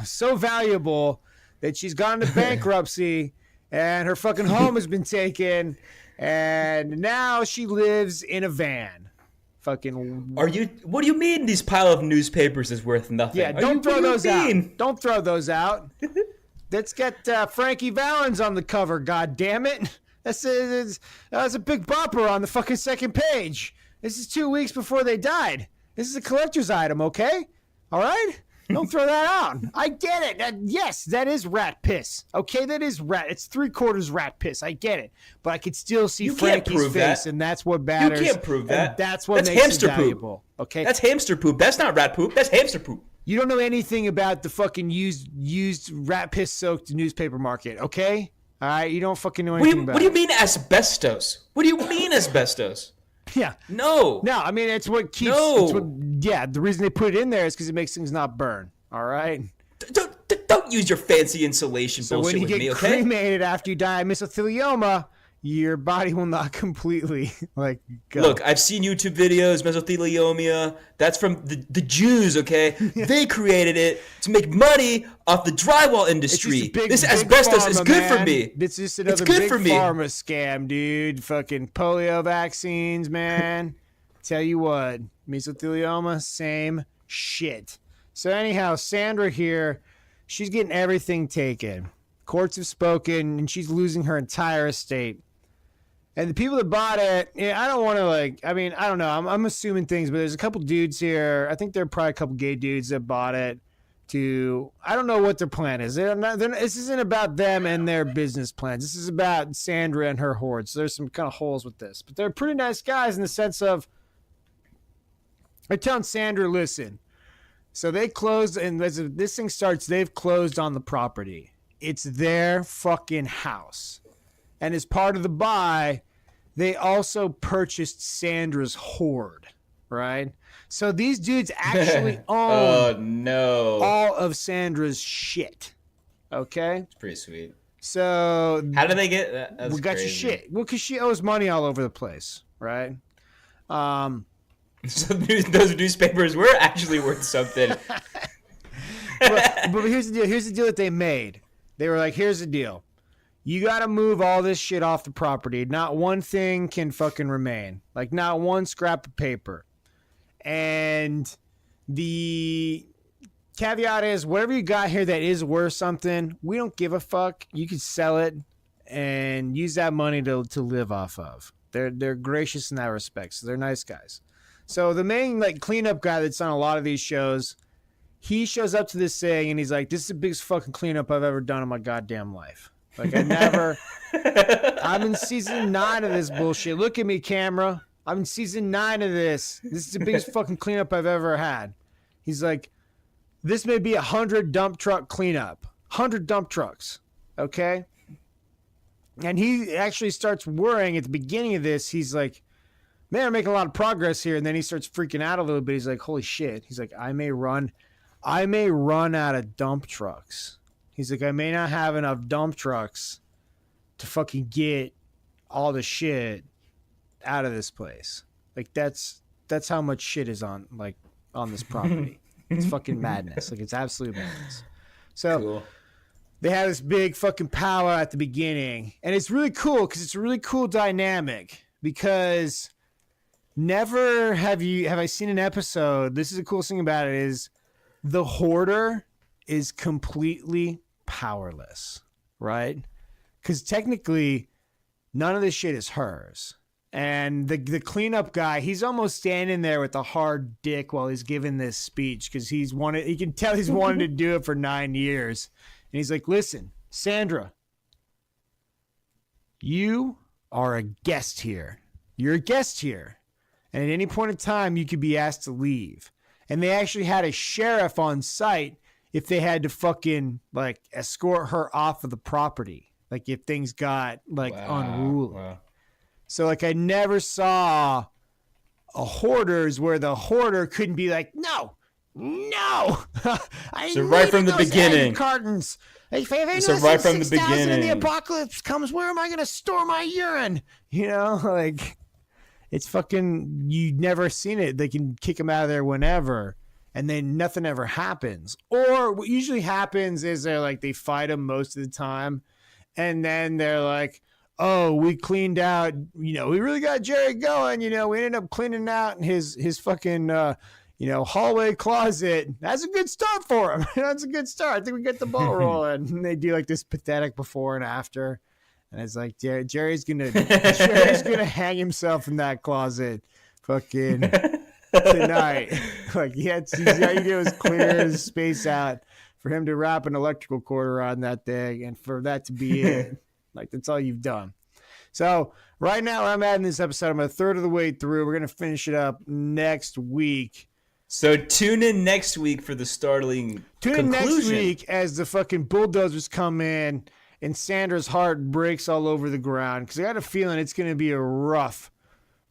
So valuable that she's gone into bankruptcy and her fucking home has been taken. And now she lives in a van. Fucking. What do you mean these pile of newspapers is worth nothing? Yeah, don't throw those out. Don't throw those out. Let's get Frankie Valens on the cover, god damn it. That's a big bopper on the fucking second page. This is 2 weeks before they died. This is a collector's item, okay? All right? Don't throw that out. I get it. Yes, that is rat piss. Okay, that is rat. It's 3/4 rat piss. I get it. But I could still see Frankie's face, and that's what matters. You can't prove that. That's what makes hamster it valuable. Poop. Okay? That's hamster poop. That's not rat poop. That's hamster poop. You don't know anything about the fucking used rat piss soaked newspaper market, okay? All right, you don't fucking know anything about it. What do you mean asbestos? What do you mean asbestos? Yeah. No. I mean, it's what keeps. No. The reason they put it in there is because it makes things not burn. All right. Don't use your fancy insulation bullshit with me, okay? So when you get cremated after you die of mesothelioma, your body will not completely go. Look, I've seen YouTube videos, mesothelioma. That's from the Jews, okay? They created it to make money off the drywall industry. This asbestos is good for me. This is another big pharma scam, dude. Fucking polio vaccines, man. Tell you what, mesothelioma, same shit. So anyhow, Sandra here, she's getting everything taken. Courts have spoken, and she's losing her entire estate. And the people that bought it, I don't want to I don't know. I'm assuming things, but there's a couple dudes here. I think there are probably a couple gay dudes that bought it I don't know what their plan is. This isn't about them and their business plans. This is about Sandra and her hoard. So there's some kind of holes with this. But they're pretty nice guys in the sense of, they're telling Sandra, listen. So they closed, and as this thing starts, they've closed on the property. It's their fucking house. And as part of the buy, they also purchased Sandra's hoard, right? So these dudes actually own all of Sandra's shit. Okay? It's pretty sweet. So how do they get that? That's we got crazy. your shit. Well, because she owes money all over the place, right? So those newspapers were actually worth something. but here's the deal. Here's the deal that they made. They were like, here's the deal. You got to move all this shit off the property. Not one thing can fucking remain. Not one scrap of paper. And the caveat is, whatever you got here that is worth something, we don't give a fuck. You can sell it and use that money to live off of. They're gracious in that respect. So they're nice guys. So the main cleanup guy that's on a lot of these shows, he shows up to this thing and he's like, this is the biggest fucking cleanup I've ever done in my goddamn life. I'm in season 9 of this bullshit. Look at me, camera. I'm in season 9 of this. This is the biggest fucking cleanup I've ever had. He's like, this may be 100 dump truck cleanup. 100 dump trucks. Okay? And he actually starts worrying at the beginning of this. He's like, man, I'm making a lot of progress here. And then he starts freaking out a little bit. He's like, holy shit. He's like, I may run out of dump trucks. He's like, I may not have enough dump trucks to fucking get all the shit out of this place. That's how much shit is on this property. It's fucking madness. It's absolute madness. So cool. They have this big fucking powwow at the beginning, and it's really cool because it's a really cool dynamic. Because never have I seen an episode. This is the coolest thing about it is the hoarder is completely powerless, right? Because technically none of this shit is hers. And the cleanup guy, he's almost standing there with a hard dick while he's giving this speech because he can tell he's wanted to do it for 9 years. And he's like, listen, Sandra, you are a guest here. you're a guest here. And at any point in time, you could be asked to leave. And they actually had a sheriff on site if they had to fucking like escort her off of the property. Like if things got like unruly. Wow. So like I never saw a Hoarders where the hoarder couldn't be like, no. So right from the beginning. Cartons. So right from the beginning. And the apocalypse comes, where am I going to store my urine? You know, like it's fucking, you've never seen it. They can kick them out of there whenever. And then nothing ever happens. Or what usually happens is they're like, they fight them most of the time. And then they're like, oh, we cleaned out, we really got Jerry going. We ended up cleaning out his fucking, hallway closet. That's a good start for him. That's a good start. I think we get the ball rolling. And they do like this pathetic before and after. And it's like, Jerry's gonna hang himself in that closet fucking tonight. Like, he's got to do is clear his space out for him to wrap an electrical cord around that thing and for that to be it. Like, that's all you've done. So right now where I'm at in this episode, I'm a third of the way through. We're going to finish it up next week. So tune in next week for the startling conclusion. In next week as the fucking bulldozers come in and Sandra's heart breaks all over the ground. Because I got a feeling it's going to be a rough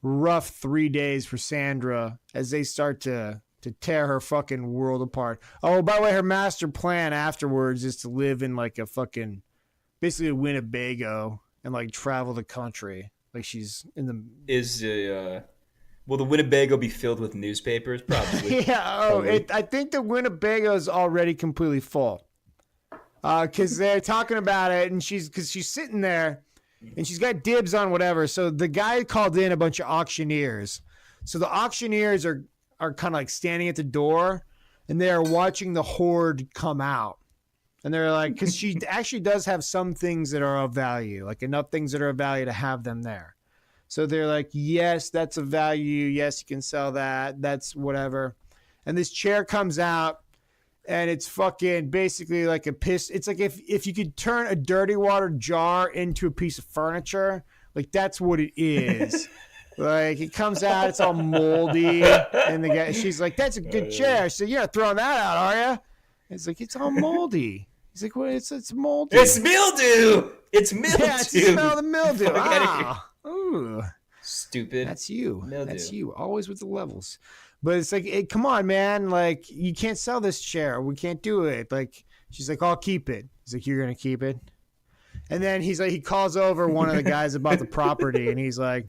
3 days for Sandra as they start to tear her fucking world apart. Oh, by the way, her master plan afterwards is to live in like a fucking, basically a Winnebago and like travel the country. Like she's in the... Will the Winnebago be filled with newspapers? Probably. Yeah. I think the Winnebago is already completely full. Because they're talking about it, and she's sitting there, and she's got dibs on whatever. So the guy called in a bunch of auctioneers. So the auctioneers are kind of like standing at the door, and they are watching the hoard come out. And they're like, because she actually does have some things that are of value, like enough things that are of value to have them there. So they're like, yes, that's of value. Yes, you can sell that. That's whatever. And this chair comes out. And it's fucking basically like a piss. It's like if you could turn a dirty water jar into a piece of furniture, like that's what it is. Like it comes out, it's all moldy, and she's like, "That's a good chair." So you're not throwing that out, are you? It's like it's all moldy. He's like, "Well, it's moldy. It's mildew. It's mildew. Yeah, it's the smell of the mildew." Ooh, stupid. That's you. Mildew. That's you. Always with the levels. But it's like, hey, come on, man. Like, you can't sell this chair. We can't do it. Like, she's like, I'll keep it. He's like, you're going to keep it? And then he's like, he calls over one of the guys about the property. And he's like,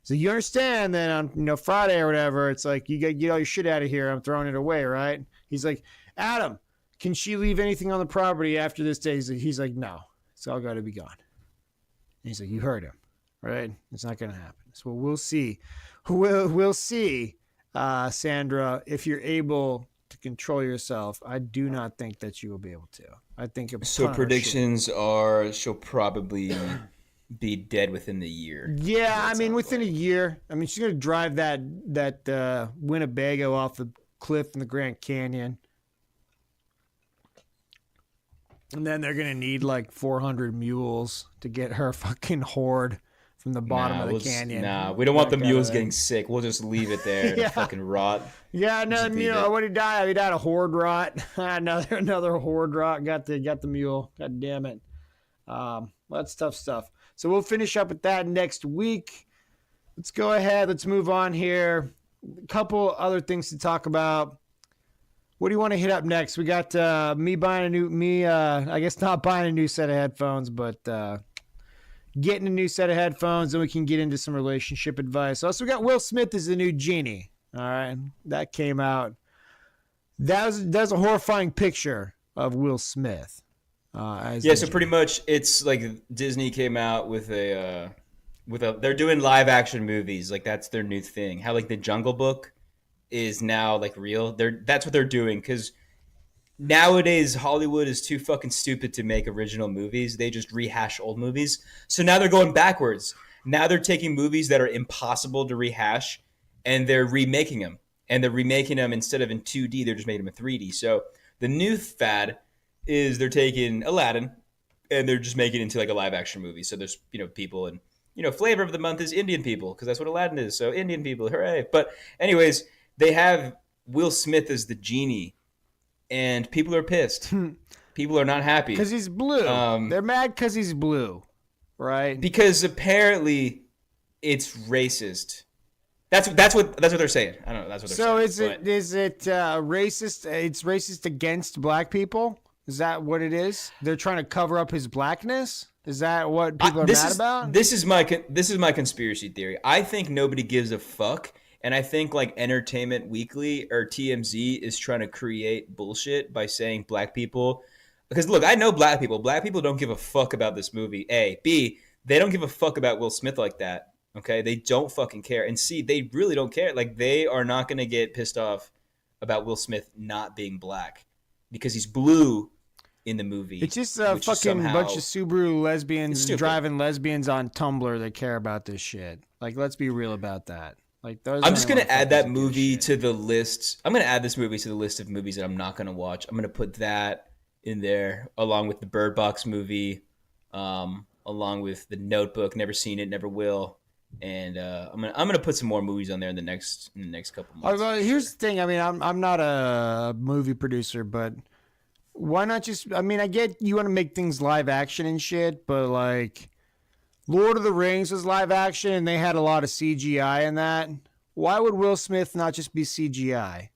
so you understand that on, Friday or whatever, it's like, you got to get all your shit out of here. I'm throwing it away, right? He's like, Adam, can she leave anything on the property after this day? He's like, no, it's all got to be gone. And he's like, you heard him, right? It's not going to happen. So we'll see. We'll see. Sandra, if you're able to control yourself, I do not think that you will be able to. I think so. Predictions are she'll probably be dead within the year. Yeah, I mean within a year. I mean she's gonna drive that Winnebago off the cliff in the Grand Canyon, and then they're gonna need like 400 mules to get her fucking hoard from the bottom of the canyon. We don't want the mules getting sick. We'll just leave it there to fucking rot. Yeah, no, when he died, of hoard rot. another hoard rot. Got the mule. God damn it. That's tough stuff. So we'll finish up with that next week. Let's go ahead. Let's move on here. A couple other things to talk about. What do you want to hit up next? We got me buying I guess not buying a new set of headphones, but getting a new set of headphones, and we can get into some relationship advice. Also, we got Will Smith as the new genie. All right, that came out. That's a horrifying picture of Will Smith. So pretty much, it's like Disney came out with a they're doing live action movies. Like that's their new thing. How like the Jungle Book is now like real. That's what they're doing because nowadays Hollywood is too fucking stupid to make original movies. They just rehash old movies. So now they're going backwards. Now they're taking movies that are impossible to rehash and they're remaking them. And they're remaking them instead of in 2D, they're just making them in 3D. So the new fad is they're taking Aladdin and they're just making it into like a live action movie. So there's, people and flavor of the month is Indian people because that's what Aladdin is. So Indian people, hooray! But anyways, they have Will Smith as the genie, and people are pissed. People are not happy because he's blue. They're mad because he's blue, right? Because apparently it's racist. That's what they're saying. I don't know. That's what they're saying. So is it racist? It's racist against black people. Is that what it is? They're trying to cover up his blackness. Is that what people are mad about? This is my conspiracy theory. I think nobody gives a fuck, and I think like Entertainment Weekly or TMZ is trying to create bullshit by saying black people. Because look, I know black people. Black people don't give a fuck about this movie. A, B, they don't give a fuck about Will Smith like that. Okay, they don't fucking care. And C, they really don't care. Like, they are not going to get pissed off about Will Smith not being black because he's blue in the movie. It's just a fucking bunch of Subaru lesbians driving lesbians on Tumblr that care about this shit. Like, let's be real about that. Like, I'm just going to add that movie to the list. I'm going to add this movie to the list of movies that I'm not going to watch. I'm going to put that in there along with the Bird Box movie, along with The Notebook. Never seen it, never will. And I'm gonna put some more movies on there in the next couple months. Well, here's the thing. I mean, I'm not a movie producer, but why not just? I mean, I get you want to make things live action and shit, but like Lord of the Rings was live action, and they had a lot of CGI in that. Why would Will Smith not just be CGI?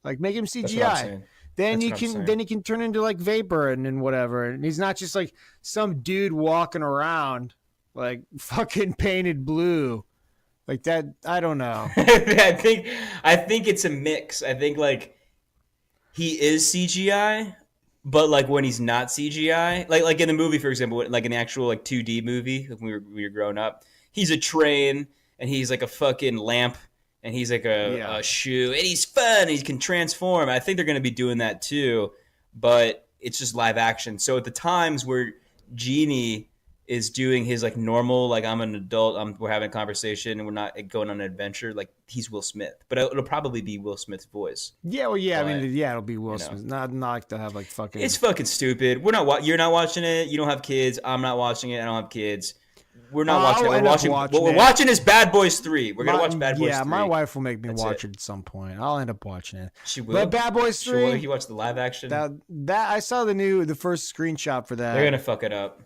Like, make him CGI. Then you can turn into like Vapor and whatever, and he's not just like some dude walking around. Like fucking painted blue, like that. I don't know. I think it's a mix. I think like he is CGI, but like when he's not CGI, like in the movie, for example, like in the actual like 2D movie, like when we were growing up, he's a train and he's like a fucking lamp and he's like a shoe and he's fun and he can transform. I think they're gonna be doing that too, but it's just live action. So at the times where Genie is doing his like normal, like I'm an adult, we're having a conversation and we're not going on an adventure, like he's Will Smith, but it'll probably be Will Smith's voice. Yeah, well, yeah, but, I mean, yeah, it'll be Will Smith. Not like to have like fucking. It's fucking stupid. You're not watching it. You don't have kids. I'm not watching it. I don't have kids. We're not watching it. What we're watching is Bad Boys 3. We're gonna watch Bad Boys 3. Yeah, my wife will make me watch it at some point. I'll end up watching it. She will. But Bad Boys 3. Sure, you watch the live action. That I saw the first screenshot for that. They're gonna fuck it up.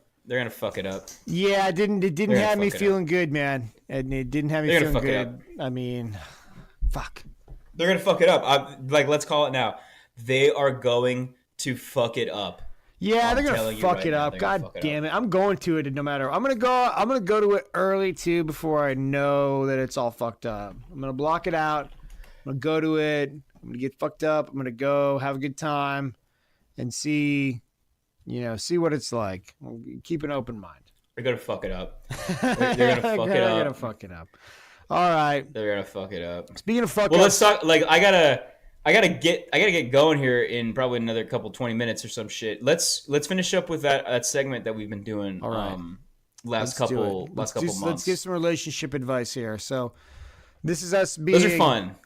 Yeah, it didn't have me feeling good, man. And it didn't have me feeling good. I mean, fuck. They're going to fuck it up. Let's call it now. They are going to fuck it up. Yeah, they're going to fuck it up. God damn it. I'm going to it no matter. I'm going to go to it early too before I know that it's all fucked up. I'm going to block it out. I'm going to go to it. I'm going to get fucked up. I'm going to go have a good time and see what it's like. Keep an open mind. They're gonna fuck it up. They're gonna fuck it up. All right. They're gonna fuck it up. Speaking of fuck well, let's talk. Like, I gotta get going here in probably another 20 minutes or some shit. Let's finish up with that segment that we've been doing. All right. Last couple months. Let's get some relationship advice here. So, this is us being. Those are fun.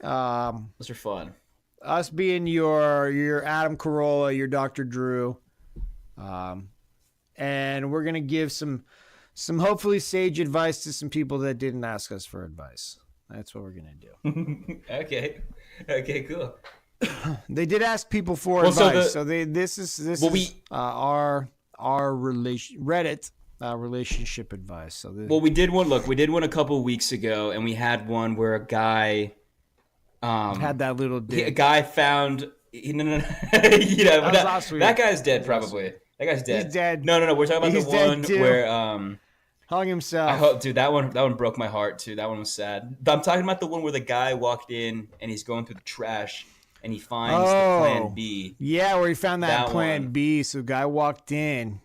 Those are fun. Us being your Adam Carolla, your Dr. Drew. And we're going to give some hopefully sage advice to some people that didn't ask us for advice. That's what we're going to do. Okay, cool. They did ask people for advice. This is our Reddit relationship advice. So we did one a couple of weeks ago, and we had one where a guy had that little dick. A guy found that guy's dead probably. That guy's dead. He's dead. No. We're talking about the one where hung himself. Dude, that one broke my heart too. That one was sad. I'm talking about the one where the guy walked in and he's going through the trash and he finds the Plan B. Yeah, where he found that Plan B. So guy walks in.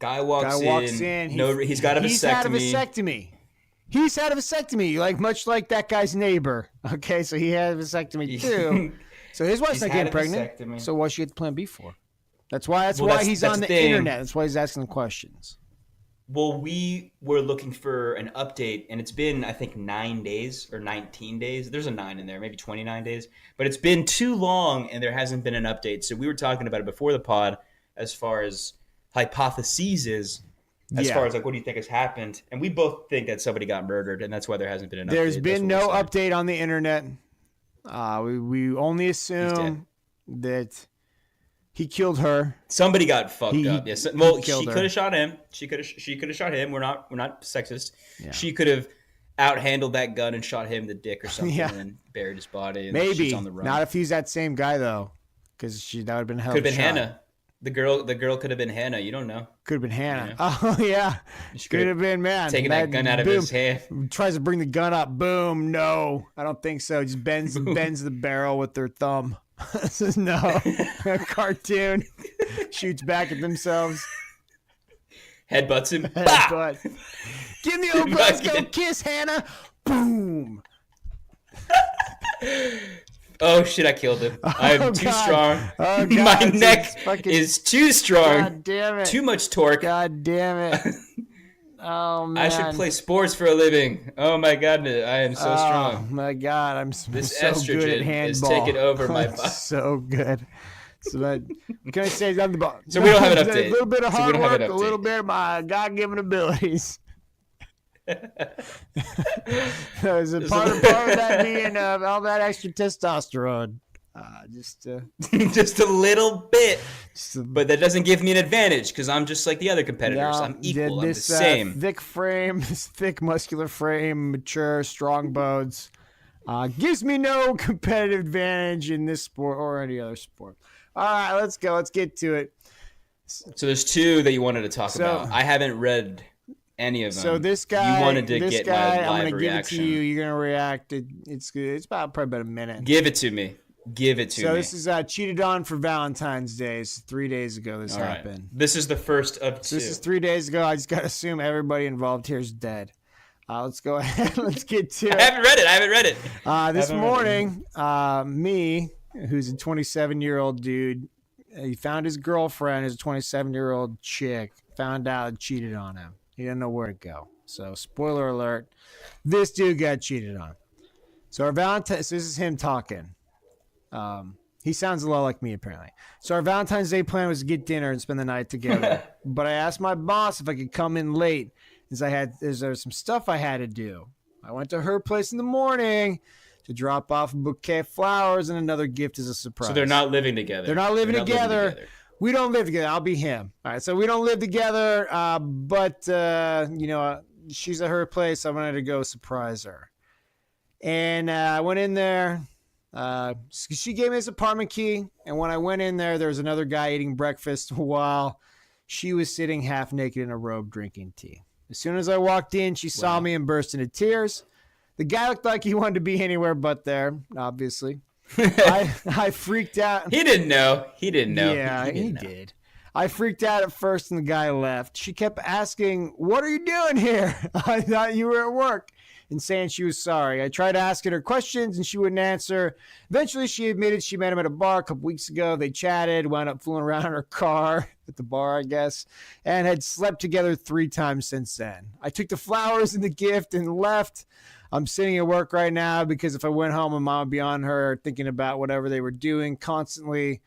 Guy walks in. He's got a vasectomy. He's had a vasectomy, like much like that guy's neighbor. Okay, so he had a vasectomy too. So his wife's not getting pregnant. Vasectomy. So what's she get the Plan B for? That's why he's on the internet. That's why he's asking questions. Well, we were looking for an update, and it's been, I think, 9 days or 19 days. There's a 9 in there, maybe 29 days. But it's been too long, and there hasn't been an update. So we were talking about it before the pod as far as hypotheses. as far as like what do you think has happened? And we both think that somebody got murdered, and that's why there hasn't been an update. There's been no update on the internet. We only assume that he killed her. Somebody got fucked up. Yes. Well, she could have shot him. She could have shot him. We're not sexist. Yeah. She could have outhandled that gun and shot him in the dick or something, and buried his body. And maybe she's on the run. Not if he's that same guy though, because that would have been hell. Could have been Hannah. The girl could have been Hannah. You don't know. Could have been Hannah. Oh yeah, could have been, man. Taking that gun out of his hand. Tries to bring the gun up. Boom. No, I don't think so. Just bends the barrel with their thumb. Says no. A cartoon. Shoots back at themselves. Headbutts him. Headbutt. Give me a let's go kiss, Hannah. Boom. Oh shit! I killed him. I'm too strong. Oh, God. My neck is too strong. God damn it! Too much torque. God damn it! Oh man! I should play sports for a living. Oh my God! I am so strong. Oh my God! I'm this so estrogen good at handball. is taking over my body. So good. So that can I say on the ball? So we don't have an update. A little bit of hard work, a little bit of my God-given abilities. There's a part of that being all that extra testosterone. Just a little bit, but that doesn't give me an advantage because I'm just like the other competitors. I'm equal. I'm the same. Thick frame, this thick muscular frame, mature, strong bones, gives me no competitive advantage in this sport or any other sport. All right, let's go. Let's get to it. So there's two that you wanted to talk about. I haven't read any of them. So this guy, you wanted to get my live I'm gonna reaction. give it to you. You're gonna react. It's good. It's probably about a minute. Give it to me. So this is cheated on for Valentine's Day. It's 3 days ago this happened. This is the first of two. So this is 3 days ago. I just gotta assume everybody involved here is dead. Let's go ahead. Let's get to it. I haven't read it. This morning, me, who's a 27-year-old dude, he found his girlfriend, his 27-year-old chick, found out and cheated on him. He didn't know where to go. So, spoiler alert, this dude got cheated on. So, this is him talking. He sounds a lot like me, apparently. So, our Valentine's Day plan was to get dinner and spend the night together. But I asked my boss if I could come in late, as there was some stuff I had to do. I went to her place in the morning to drop off a bouquet of flowers and another gift as a surprise. So, they're not living together. They're not living together. We don't live together. I'll be him. All right, so we don't live together, but she's at her place. I wanted to go surprise her. And I went in there. She gave me his apartment key. And when I went in there was another guy eating breakfast while she was sitting half naked in a robe drinking tea. As soon as I walked in, she saw me and burst into tears. The guy looked like he wanted to be anywhere but there, obviously. I freaked out. He didn't know. Yeah, he did. I freaked out at first and the guy left. She kept asking, "What are you doing here? I thought you were at work," and saying she was sorry. I tried asking her questions and she wouldn't answer. Eventually, she admitted she met him at a bar a couple weeks ago. They chatted, wound up fooling around in her car at the bar, I guess, and had slept together 3 times since then. I took the flowers and the gift and left. I'm sitting at work right now because if I went home, my mom would be on her thinking about whatever they were doing constantly.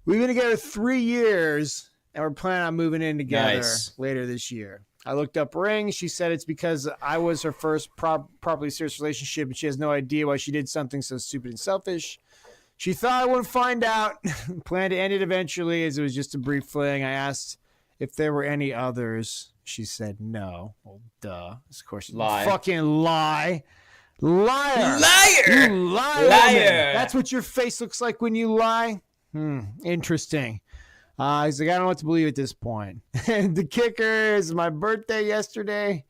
We've been together 3 years, and we're planning on moving in together later this year. I looked up rings. She said it's because I was her first properly serious relationship, and she has no idea why she did something so stupid and selfish. She thought I wouldn't find out. Planned to end it eventually, as it was just a brief fling. I asked if there were any others. She said no. Well, duh. Of course. Lie. Fucking lie. Liar. Liar. You liar. That's what your face looks like when you lie. Interesting. He's like, I don't know what to believe at this point. And the kicker is my birthday yesterday.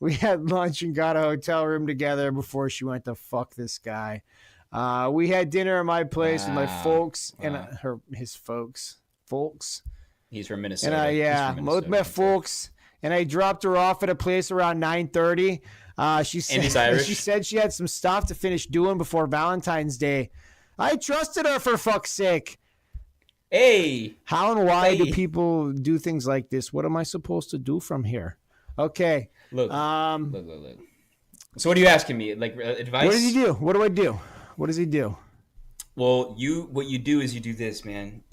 We had lunch and got a hotel room together before she went to fuck this guy. We had dinner at my place with my folks and his folks. He's from Minnesota. And with my folks. And I dropped her off at a place around 9:30. She said she had some stuff to finish doing before Valentine's Day. I trusted her, for fuck's sake. Hey. How and why do people do things like this? What am I supposed to do from here? Okay. Look. So what are you asking me? Like advice? What does he do? What do I do? What does he do? Well, what you do is you do this, man.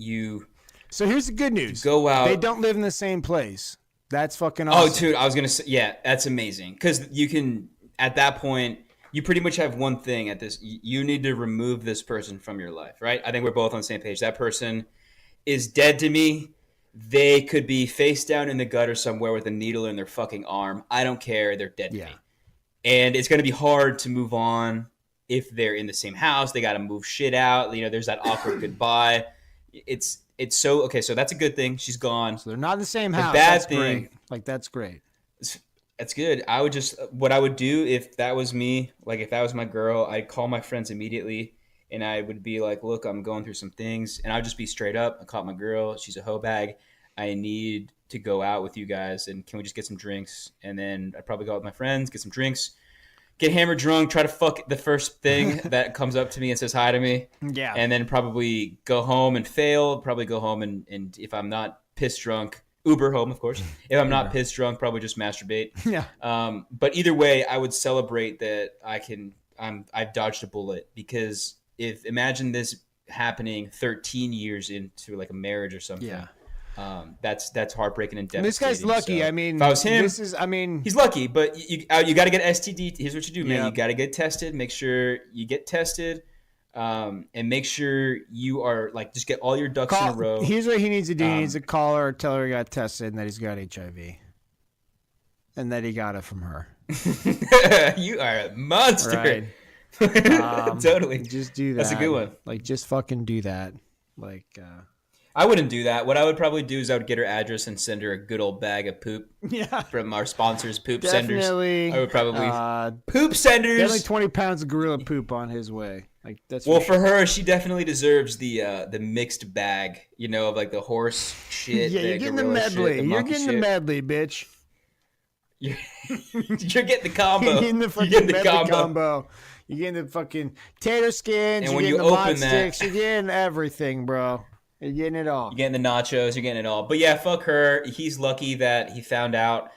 So here's the good news. Go out. They don't live in the same place. That's fucking awesome. Oh, dude, I was gonna say, yeah, that's amazing because you can at that point you pretty much have one thing at this. You need to remove this person from your life, right? I think we're both on the same page. That person is dead to me. They could be face down in the gutter somewhere with a needle in their fucking arm. I don't care. They're dead to me. And it's going to be hard to move on if they're in the same house. They got to move shit out. You know, there's that awkward goodbye. It's so okay. So that's a good thing. She's gone. So they're not in the same house. The bad that's thing, great. Like that's great. That's good. I would just what I would do if that was me, like if that was my girl, I'd call my friends immediately. And I would be like, look, I'm going through some things. And I'd just be straight up. I caught my girl. She's a hoe bag. I need to go out with you guys. And can we just get some drinks? And then I'd probably go out with my friends, get some drinks, get hammered drunk, try to fuck the first thing that comes up to me and says hi to me. Yeah. And then probably go home and fail. Probably go home and if I'm not pissed drunk, Uber home, of course. If I'm not pissed drunk, probably just masturbate. Yeah. But either way, I would celebrate that I've dodged a bullet because imagine this happening 13 years into like a marriage or something. Yeah. That's heartbreaking and devastating. This guy's lucky. So, I mean, if I was him, he's lucky, but you got to get STD. Here's what you do, man. Yeah. You got to get tested. Make sure you get tested, and make sure you are like just get all your ducks in a row. Here's what he needs to do. He needs to call her or tell her he got tested and that he's got HIV, and that he got it from her. You are a monster. Right. Totally. Just do that. That's a good one. Like, just fucking do that. Like, I wouldn't do that. What I would probably do is I would get her address and send her a good old bag of poop. Yeah. From our sponsors, Poop definitely, Senders. I would probably Poop Senders. Definitely 20 pounds of gorilla poop on his way. Like that's for her, she definitely deserves the mixed bag. You know, of like the horse shit. Yeah, you're getting the medley. You're getting the medley, bitch. You're getting the combo. You're getting the fucking medley combo. You're getting the fucking tater skins. And you're getting the mod sticks. You're getting everything, bro. You're getting it all. You're getting the nachos. You're getting it all. But yeah, fuck her. He's lucky that he found out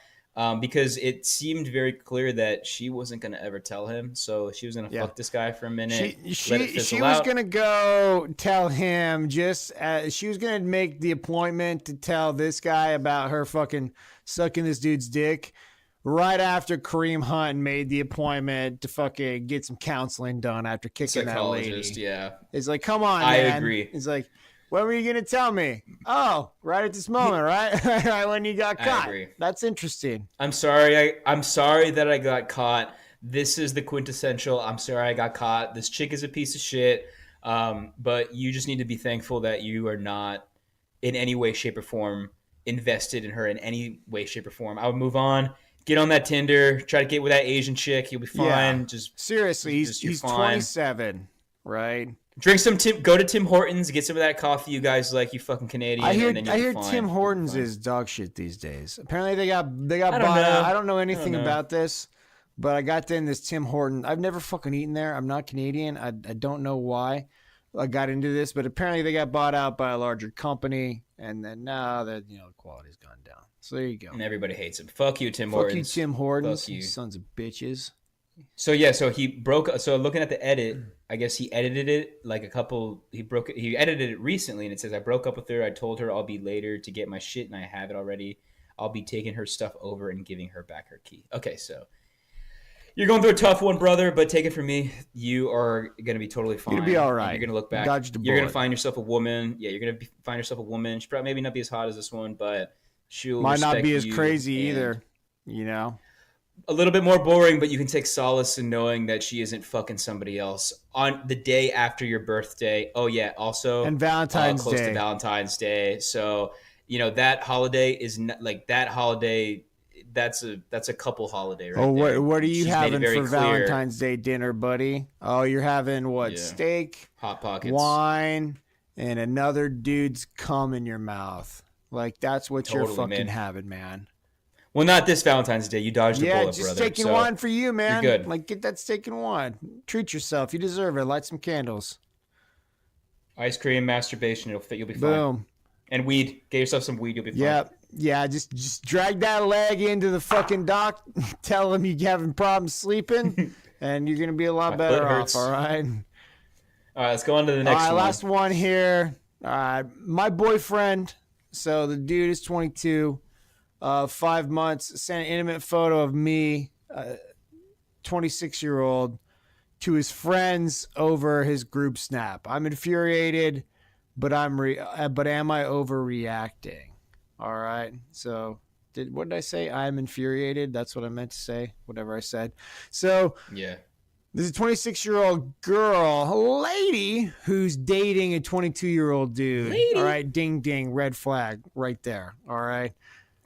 because it seemed very clear that she wasn't going to ever tell him. So she was going to fuck this guy for a minute. She was going to go tell him she was going to make the appointment to tell this guy about her fucking sucking this dude's dick. Right after Kareem Hunt made the appointment to fucking get some counseling done after kicking that lady. Yeah. It's like, come on, man. I agree. It's like, when were you going to tell me? Oh, right at this moment, right? Right when you got caught. I agree. That's interesting. I'm sorry. I'm sorry that I got caught. This is the quintessential. I'm sorry I got caught. This chick is a piece of shit. But you just need to be thankful that you are not in any way, shape, or form invested in her in any way, shape, or form. I would move on. Get on that Tinder. Try to get with that Asian chick. You'll be fine. Yeah. Just seriously, he's 27, right? Drink some Go to Tim Hortons. Get some of that coffee you guys like. You fucking Canadian. I hear Tim Hortons is dog shit these days. Apparently they got bought out. I don't know anything about this, but I got in this Tim Hortons. I've never fucking eaten there. I'm not Canadian. I don't know why I got into this, but apparently they got bought out by a larger company, and then now that the quality's gone down. So there you go. And everybody hates him. Fuck you, Tim Hortons. Fuck you, Tim Hortons. Fuck you, sons of bitches. So yeah, so he broke. So looking at the edit, I guess he edited it like a couple. He edited it recently, and it says, "I broke up with her. I told her I'll be later to get my shit, and I have it already. I'll be taking her stuff over and giving her back her key." Okay, so you're going through a tough one, brother, but take it from me, you are gonna be totally fine. You'll be all right. You're gonna look back. You're gonna find yourself a woman. Yeah, you're gonna find yourself a woman. She probably maybe not be as hot as this one, but she'll might not be as crazy either. A little bit more boring, but you can take solace in knowing that she isn't fucking somebody else on the day after your birthday. Oh yeah, also and Valentine's close Day. To Valentine's Day. So that holiday is not, like that holiday. That's a couple holiday, right? Oh, what are you having for Valentine's Day dinner, buddy? Oh, you're having what? Yeah. Steak, Hot Pockets, wine, and another dude's cum in your mouth. Like that's what you're fucking having, man. Well, not this Valentine's Day. You dodged the bullet, brother. Yeah, just steak and wine for you, man. You're good. Like, get that steak and wine. Treat yourself. You deserve it. Light some candles. Ice cream, masturbation. It'll fit. You'll be fine. Boom. And weed. Get yourself some weed. You'll be fine. Yeah. Just drag that leg into the fucking doc. Tell him you're having problems sleeping, and you're gonna be a lot better off. All right. All right. Let's go on to the next one. Last one here. My boyfriend. So the dude is 22. 5 months, sent an intimate photo of me, 26-year-old, to his friends over his group snap. I'm infuriated, but but am I overreacting? All right. So what did I say? I'm infuriated. That's what I meant to say. Whatever I said. So Yeah. there's a 26-year-old girl, a lady, who's dating a 22-year-old dude. Lady. All right. Ding, ding. Red flag right there. All right.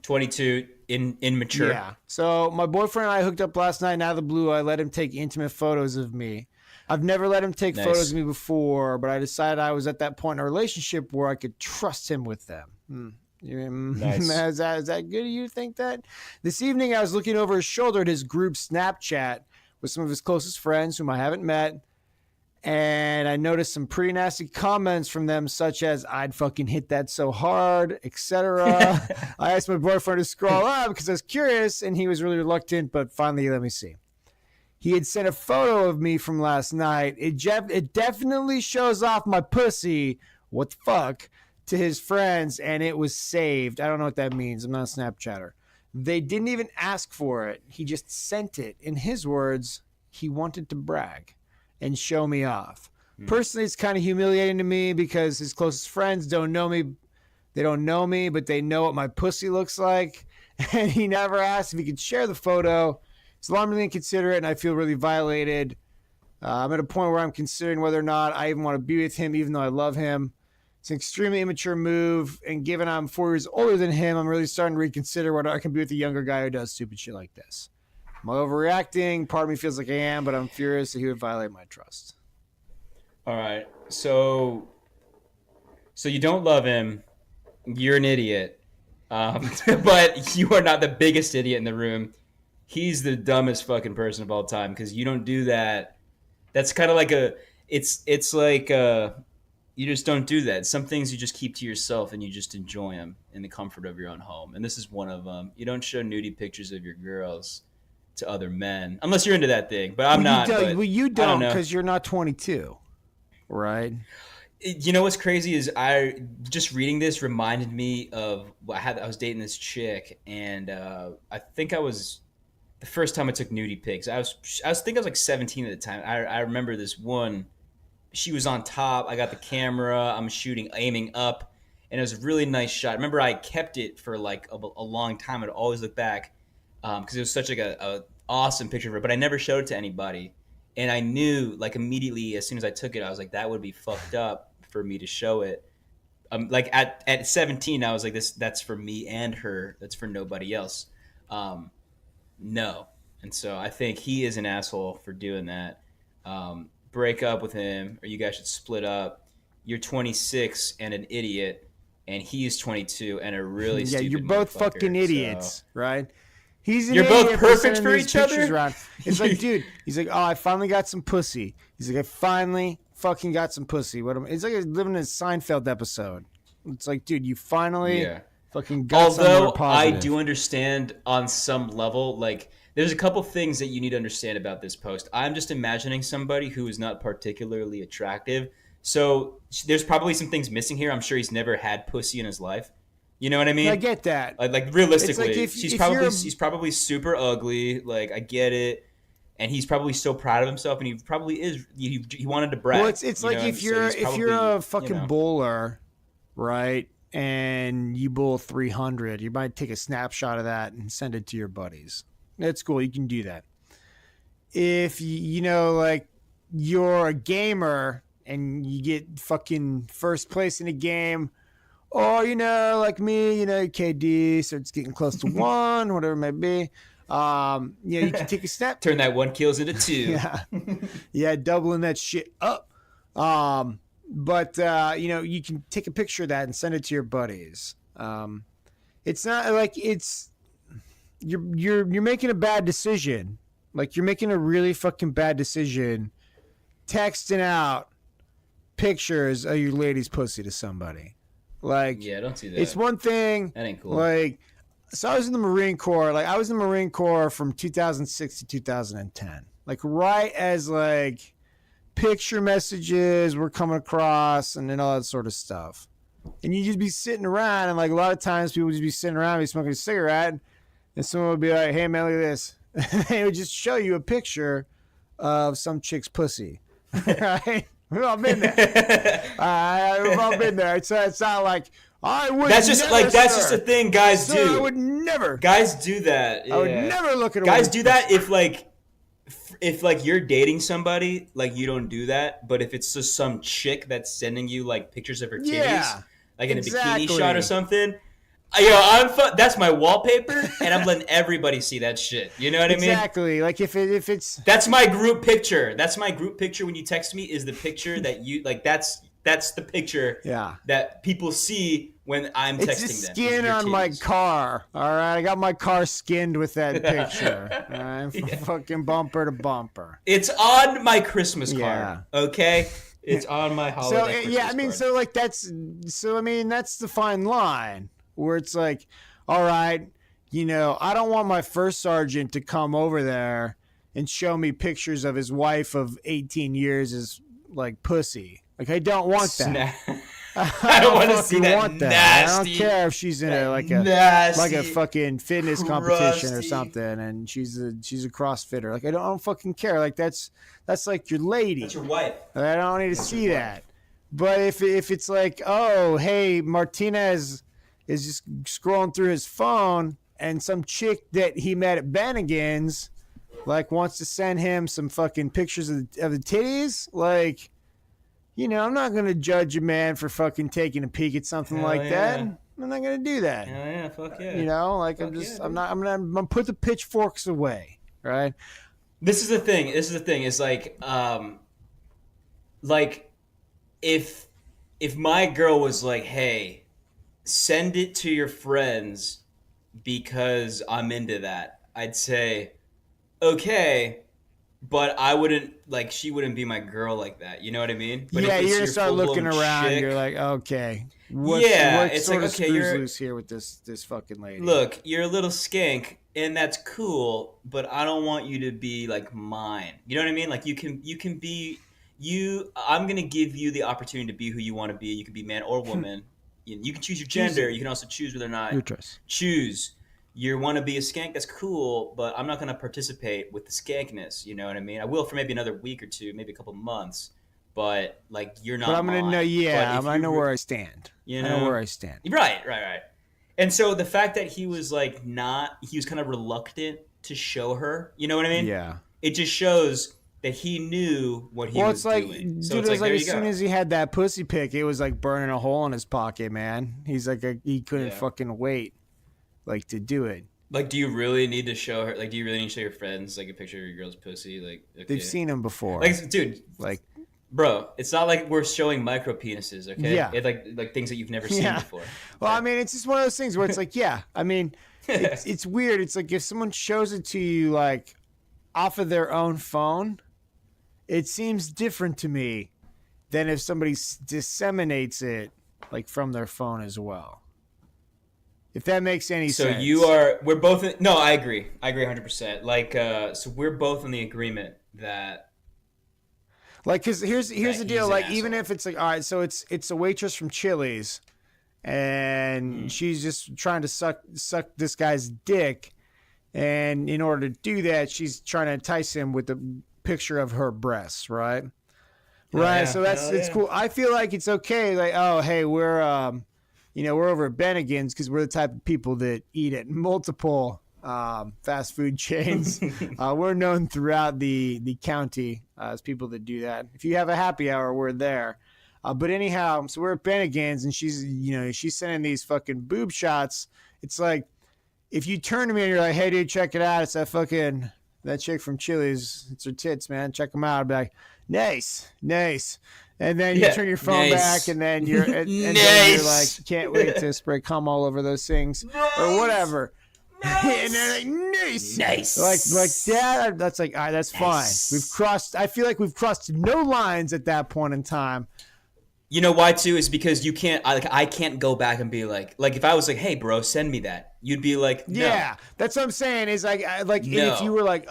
22, immature. Yeah. So my boyfriend and I hooked up last night, and out of the blue, I let him take intimate photos of me. I've never let him take photos of me before, but I decided I was at that point in a relationship where I could trust him with them. Nice. Is that good? Do you think that? This evening, I was looking over his shoulder at his group Snapchat with some of his closest friends whom I haven't met. And I noticed some pretty nasty comments from them, such as, I'd fucking hit that so hard, etc. I asked my boyfriend to scroll up because I was curious, and he was really reluctant, but finally, let me see. He had sent a photo of me from last night. It definitely shows off my pussy, what the fuck, to his friends, and it was saved. I don't know what that means. I'm not a Snapchatter. They didn't even ask for it. He just sent it. In his words, he wanted to brag and show me off. Personally, it's kind of humiliating to me because his closest friends don't know me. They don't know me, but they know what my pussy looks like. And he never asked if he could share the photo. It's alarmingly inconsiderate, and I feel really violated. I'm at a point where I'm considering whether or not I even want to be with him, even though I love him. It's an extremely immature move, and given I'm 4 years older than him, I'm really starting to reconsider whether I can be with a younger guy who does stupid shit like this. Am I overreacting? Part of me feels like I am, but I'm furious that he would violate my trust. All right. So you don't love him. You're an idiot. But you are not the biggest idiot in the room. He's the dumbest fucking person of all time because you don't do that. That's kind of like it's like you just don't do that. Some things you just keep to yourself and you just enjoy them in the comfort of your own home. And this is one of them. You don't show nudie pictures of your girls to other men unless you're into that thing. But I'm not. You don't because you're not 22, right? You know what's crazy is I just reading this reminded me of I was dating this chick and I think I was the first time I took nudie pics. I think I was like 17 at the time. I remember this one. She was on top. I got the camera. I'm aiming up, and it was a really nice shot. I remember I kept it for like a long time. I'd always look back because it was such like a awesome picture of her. But I never showed it to anybody, and I knew like immediately as soon as I took it, I was like, that would be fucked up for me to show it. Like at 17, I was like, that's for me and her. That's for nobody else. No, and so I think he is an asshole for doing that. Break up with him or you guys should split up. You're 26 and an idiot and he's 22 and a really stupid you're both fucking idiots, right? He's an you're idiot both perfect for each other around. It's like, dude, he's like, oh, I finally got some pussy. He's like, I finally fucking got some pussy. It's like living in a Seinfeld episode. It's like, dude, you finally fucking got something more positive. I do understand on some level, like there's a couple things that you need to understand about this post. I'm just imagining somebody who is not particularly attractive. So there's probably some things missing here. I'm sure he's never had pussy in his life. You know what I mean? I get that. Like realistically, like he's probably super ugly. Like I get it. And he's probably so proud of himself, and he probably is. He wanted to brag. Well, it's like if you're a fucking bowler, right? And you bowl 300, you might take a snapshot of that and send it to your buddies. That's cool. You can do that. If like you're a gamer and you get fucking first place in a game, or like me, KD starts getting close to 1, whatever it may be. You can take a snap. Turn that 1 kills into 2. Yeah, doubling that shit up. But you can take a picture of that and send it to your buddies. It's not like you're making a bad decision. Like you're making a really fucking bad decision texting out pictures of your lady's pussy to somebody. Like, yeah, don't do that. It's one thing. That ain't cool. Like, so I was in the Marine Corps. Like, I was in the Marine Corps from 2006 to 2010. Like, right as like picture messages were coming across and all that sort of stuff. and you just be sitting around, and like a lot of times people just be sitting around, be smoking a cigarette, and someone would be like, "Hey man, look at this." They would just show you a picture of some chick's pussy, right? We've all been there. We've all been there. It's not like I would. That's just never, like that's sir. just a thing guys Sir, do. I would never. Guys do that. Yeah. I would never look at a guys woman's do that if like you're dating somebody, like you don't do that. But if it's just some chick that's sending you like pictures of her titties, like in a bikini shot or something. That's my wallpaper, and I'm letting everybody see that shit. You know what I mean? Exactly. Like if it's that's my group picture. That's my group picture when you text me. Is the picture that you like? That's the picture. Yeah. That people see when I'm texting them. It's the skin on my car. All right, I got my car skinned with that picture. All right, from fucking bumper to bumper. It's on my Christmas card. Yeah. Okay. It's on my holiday. So I mean, card. so like that's the fine line. Where it's like, all right, I don't want my first sergeant to come over there and show me pictures of his wife of 18 years as like pussy. Like I don't want that. I don't want to see that nasty. I don't care if she's in a fucking fitness competition or something, and she's a CrossFitter. Like I don't fucking care. Like that's like your lady. That's your wife. I don't need to see that. But if it's like, oh hey, Martinez is just scrolling through his phone and some chick that he met at Bennigan's like wants to send him some fucking pictures of the titties, like, I'm not going to judge a man for fucking taking a peek at something that. I'm not going to do that. Hell yeah, fuck yeah. I'm going to put the pitchforks away, right? This is the thing. Is like if my girl was like, hey, send it to your friends because I'm into that, I'd say, okay, but I wouldn't, like, she wouldn't be my girl like that. You know what I mean? But yeah, you're going to start looking around. Chick, you're like, okay. It's sort like, of okay, screws loose here with this fucking lady? Look, you're a little skank, and that's cool, but I don't want you to be, like, mine. You know what I mean? Like, you can be... I'm going to give you the opportunity to be who you want to be. You can be man or woman. You can choose your gender. You can also choose whether or not choose. You want to be a skank, that's cool, but I'm not going to participate with the skankness. You know what I mean? I will for maybe another week or two, maybe a couple months, but like you're not. But I'm going to know. Yeah, I know where I stand. I know where I stand. Right. And so the fact that he was like he was kind of reluctant to show her. You know what I mean? Yeah. It just shows that he knew what he was doing. So dude, it's like as soon as he had that pussy pic, it was like burning a hole in his pocket, man. He's like, he couldn't fucking wait, like, to do it. Like, do you really need to show her? Like, do you really need to show your friends like a picture of your girl's pussy? Like, okay. They've seen him before. Like, dude, like, bro, it's not like we're showing micro penises, okay? Yeah. It's like things that you've never seen before. Well, I mean, it's just one of those things where it's like, I mean, it's weird. It's like if someone shows it to you like off of their own phone, it seems different to me than if somebody disseminates it like from their phone as well. If that makes any sense. So we're both no, I agree 100%. Like so we're both in the agreement that like, cuz here's the deal, like even if it's like, all right, so it's a waitress from Chili's and she's just trying to suck this guy's dick, and in order to do that she's trying to entice him with the picture of her breasts, right? So it's cool. I feel like it's okay. Like, oh, hey, we're over at Bennigan's because we're the type of people that eat at multiple fast food chains. We're known throughout the county as people that do that. If you have a happy hour, we're there. But anyhow, so we're at Bennigan's and she's sending these fucking boob shots. It's like if you turn to me and you're like, hey, dude, check it out. It's that chick from Chili's. It's her tits, man. Check them out. I'd be like, nice. And then you turn your phone back, and then you're then you're like, can't wait to spray cum all over those things or whatever. And they're like, nice. Like that. That's like, all right, that's fine. I feel like we've crossed no lines at that point in time. You know why too? Is because you can't. I can't go back and be like if I was like, hey, bro, send me that. You'd be like, no. Yeah, that's what I'm saying. Is like no. If you were like,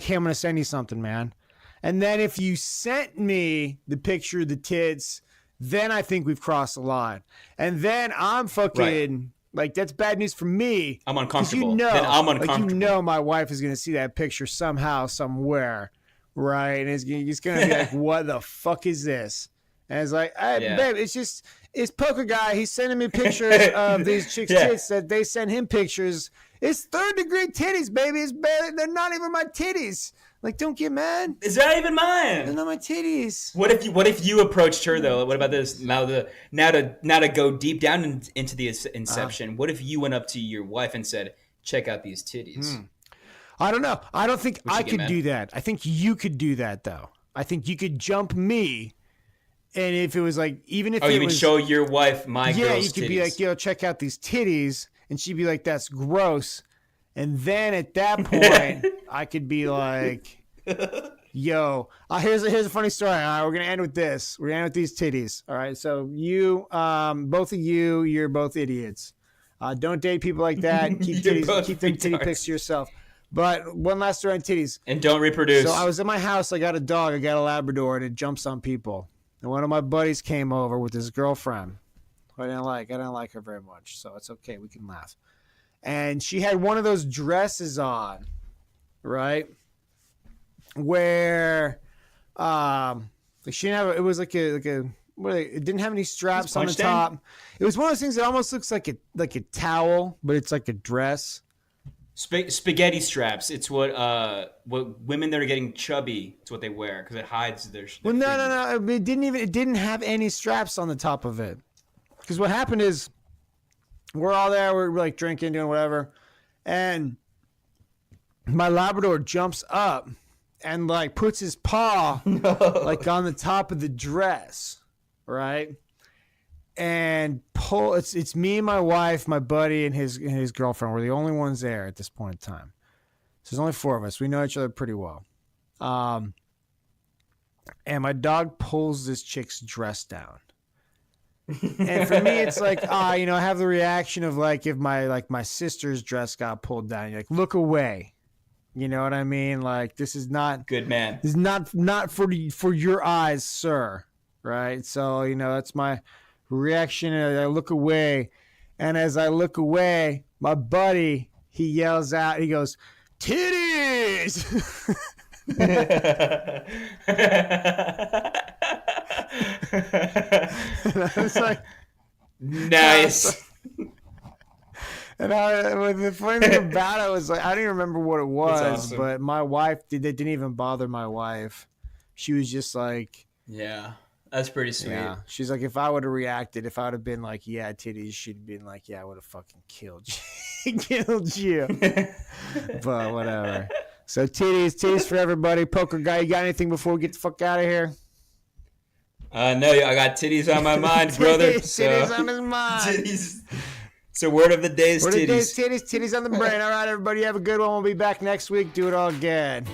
hey, I'm gonna send you something, man. And then if you sent me the picture of the tits then I think we've crossed the line. And then I'm fucking like, that's bad news for me. I'm uncomfortable. You know, then I'm uncomfortable. Like, you know, my wife is going to see that picture somehow, somewhere, right? And it's going to be like, what the fuck is this? And it's like, hey, babe, it's Poker Guy. He's sending me pictures of these chicks' tits that they send him pictures. It's third-degree titties, baby. It's bad. They're not even my titties. Like, don't get mad. Is that even mine? They're not my titties. What if you approached her though? What about this? Now to go deep down into the inception. What if you went up to your wife and said, "Check out these titties"? I don't know. I don't think I could mad? do that. I think you could do that though. I think you could jump me, and if it was like, even if you mean was, show your wife my girl's titties? Yeah, you could be like, yo, check out these titties, and she'd be like, that's gross. And then at that point, I could be like, yo, here's a funny story. All right, we're going to end with this. We're going to end with these titties. All right, so you, both of you're both idiots. Don't date people like that. Keep them titty pics to yourself. But one last story on titties. And don't reproduce. So I was in my house. I got a dog. I got a Labrador, and it jumps on people. And one of my buddies came over with his girlfriend. I didn't like her very much, so it's okay. We can laugh. And she had one of those dresses on, right? Where, she didn't have. It was like a. It didn't have any straps on the top. It was one of those things that almost looks like a towel, but it's like a dress. Spaghetti straps. It's what women that are getting chubby. It's what they wear because it hides their. Well, no. It didn't have any straps on the top of it. Because what happened is, we're all there. We're like drinking, doing whatever, and my Labrador jumps up and like puts his paw like on the top of the dress, right? And it's me and my wife, my buddy, and his girlfriend. We're the only ones there at this point in time. So there's only 4 of us. We know each other pretty well. And my dog pulls this chick's dress down. And for me, it's like, I have the reaction of like if my sister's dress got pulled down. You're like, look away. You know what I mean? Like, this is not good, man. This is not for your eyes, sir. Right? So that's my reaction. I look away, and as I look away, my buddy, he yells out. He goes, "Titties!" And I was like, nice. And the funny thing about it was, like, I don't even remember what it was, awesome. But my wife didn't even bother my wife. She was just like, yeah, that's pretty sweet. Yeah. She's like, if I would have reacted, if I would have been like, yeah, titties, she'd have been like, yeah, I would have fucking killed you. But whatever. So titties for everybody. Poker Guy, you got anything before we get the fuck out of here? No, I got titties on my mind, brother. Titties on his mind. Titties. So word of the day is titties. Titties on the brain. All right, everybody, have a good one. We'll be back next week. Do it all again.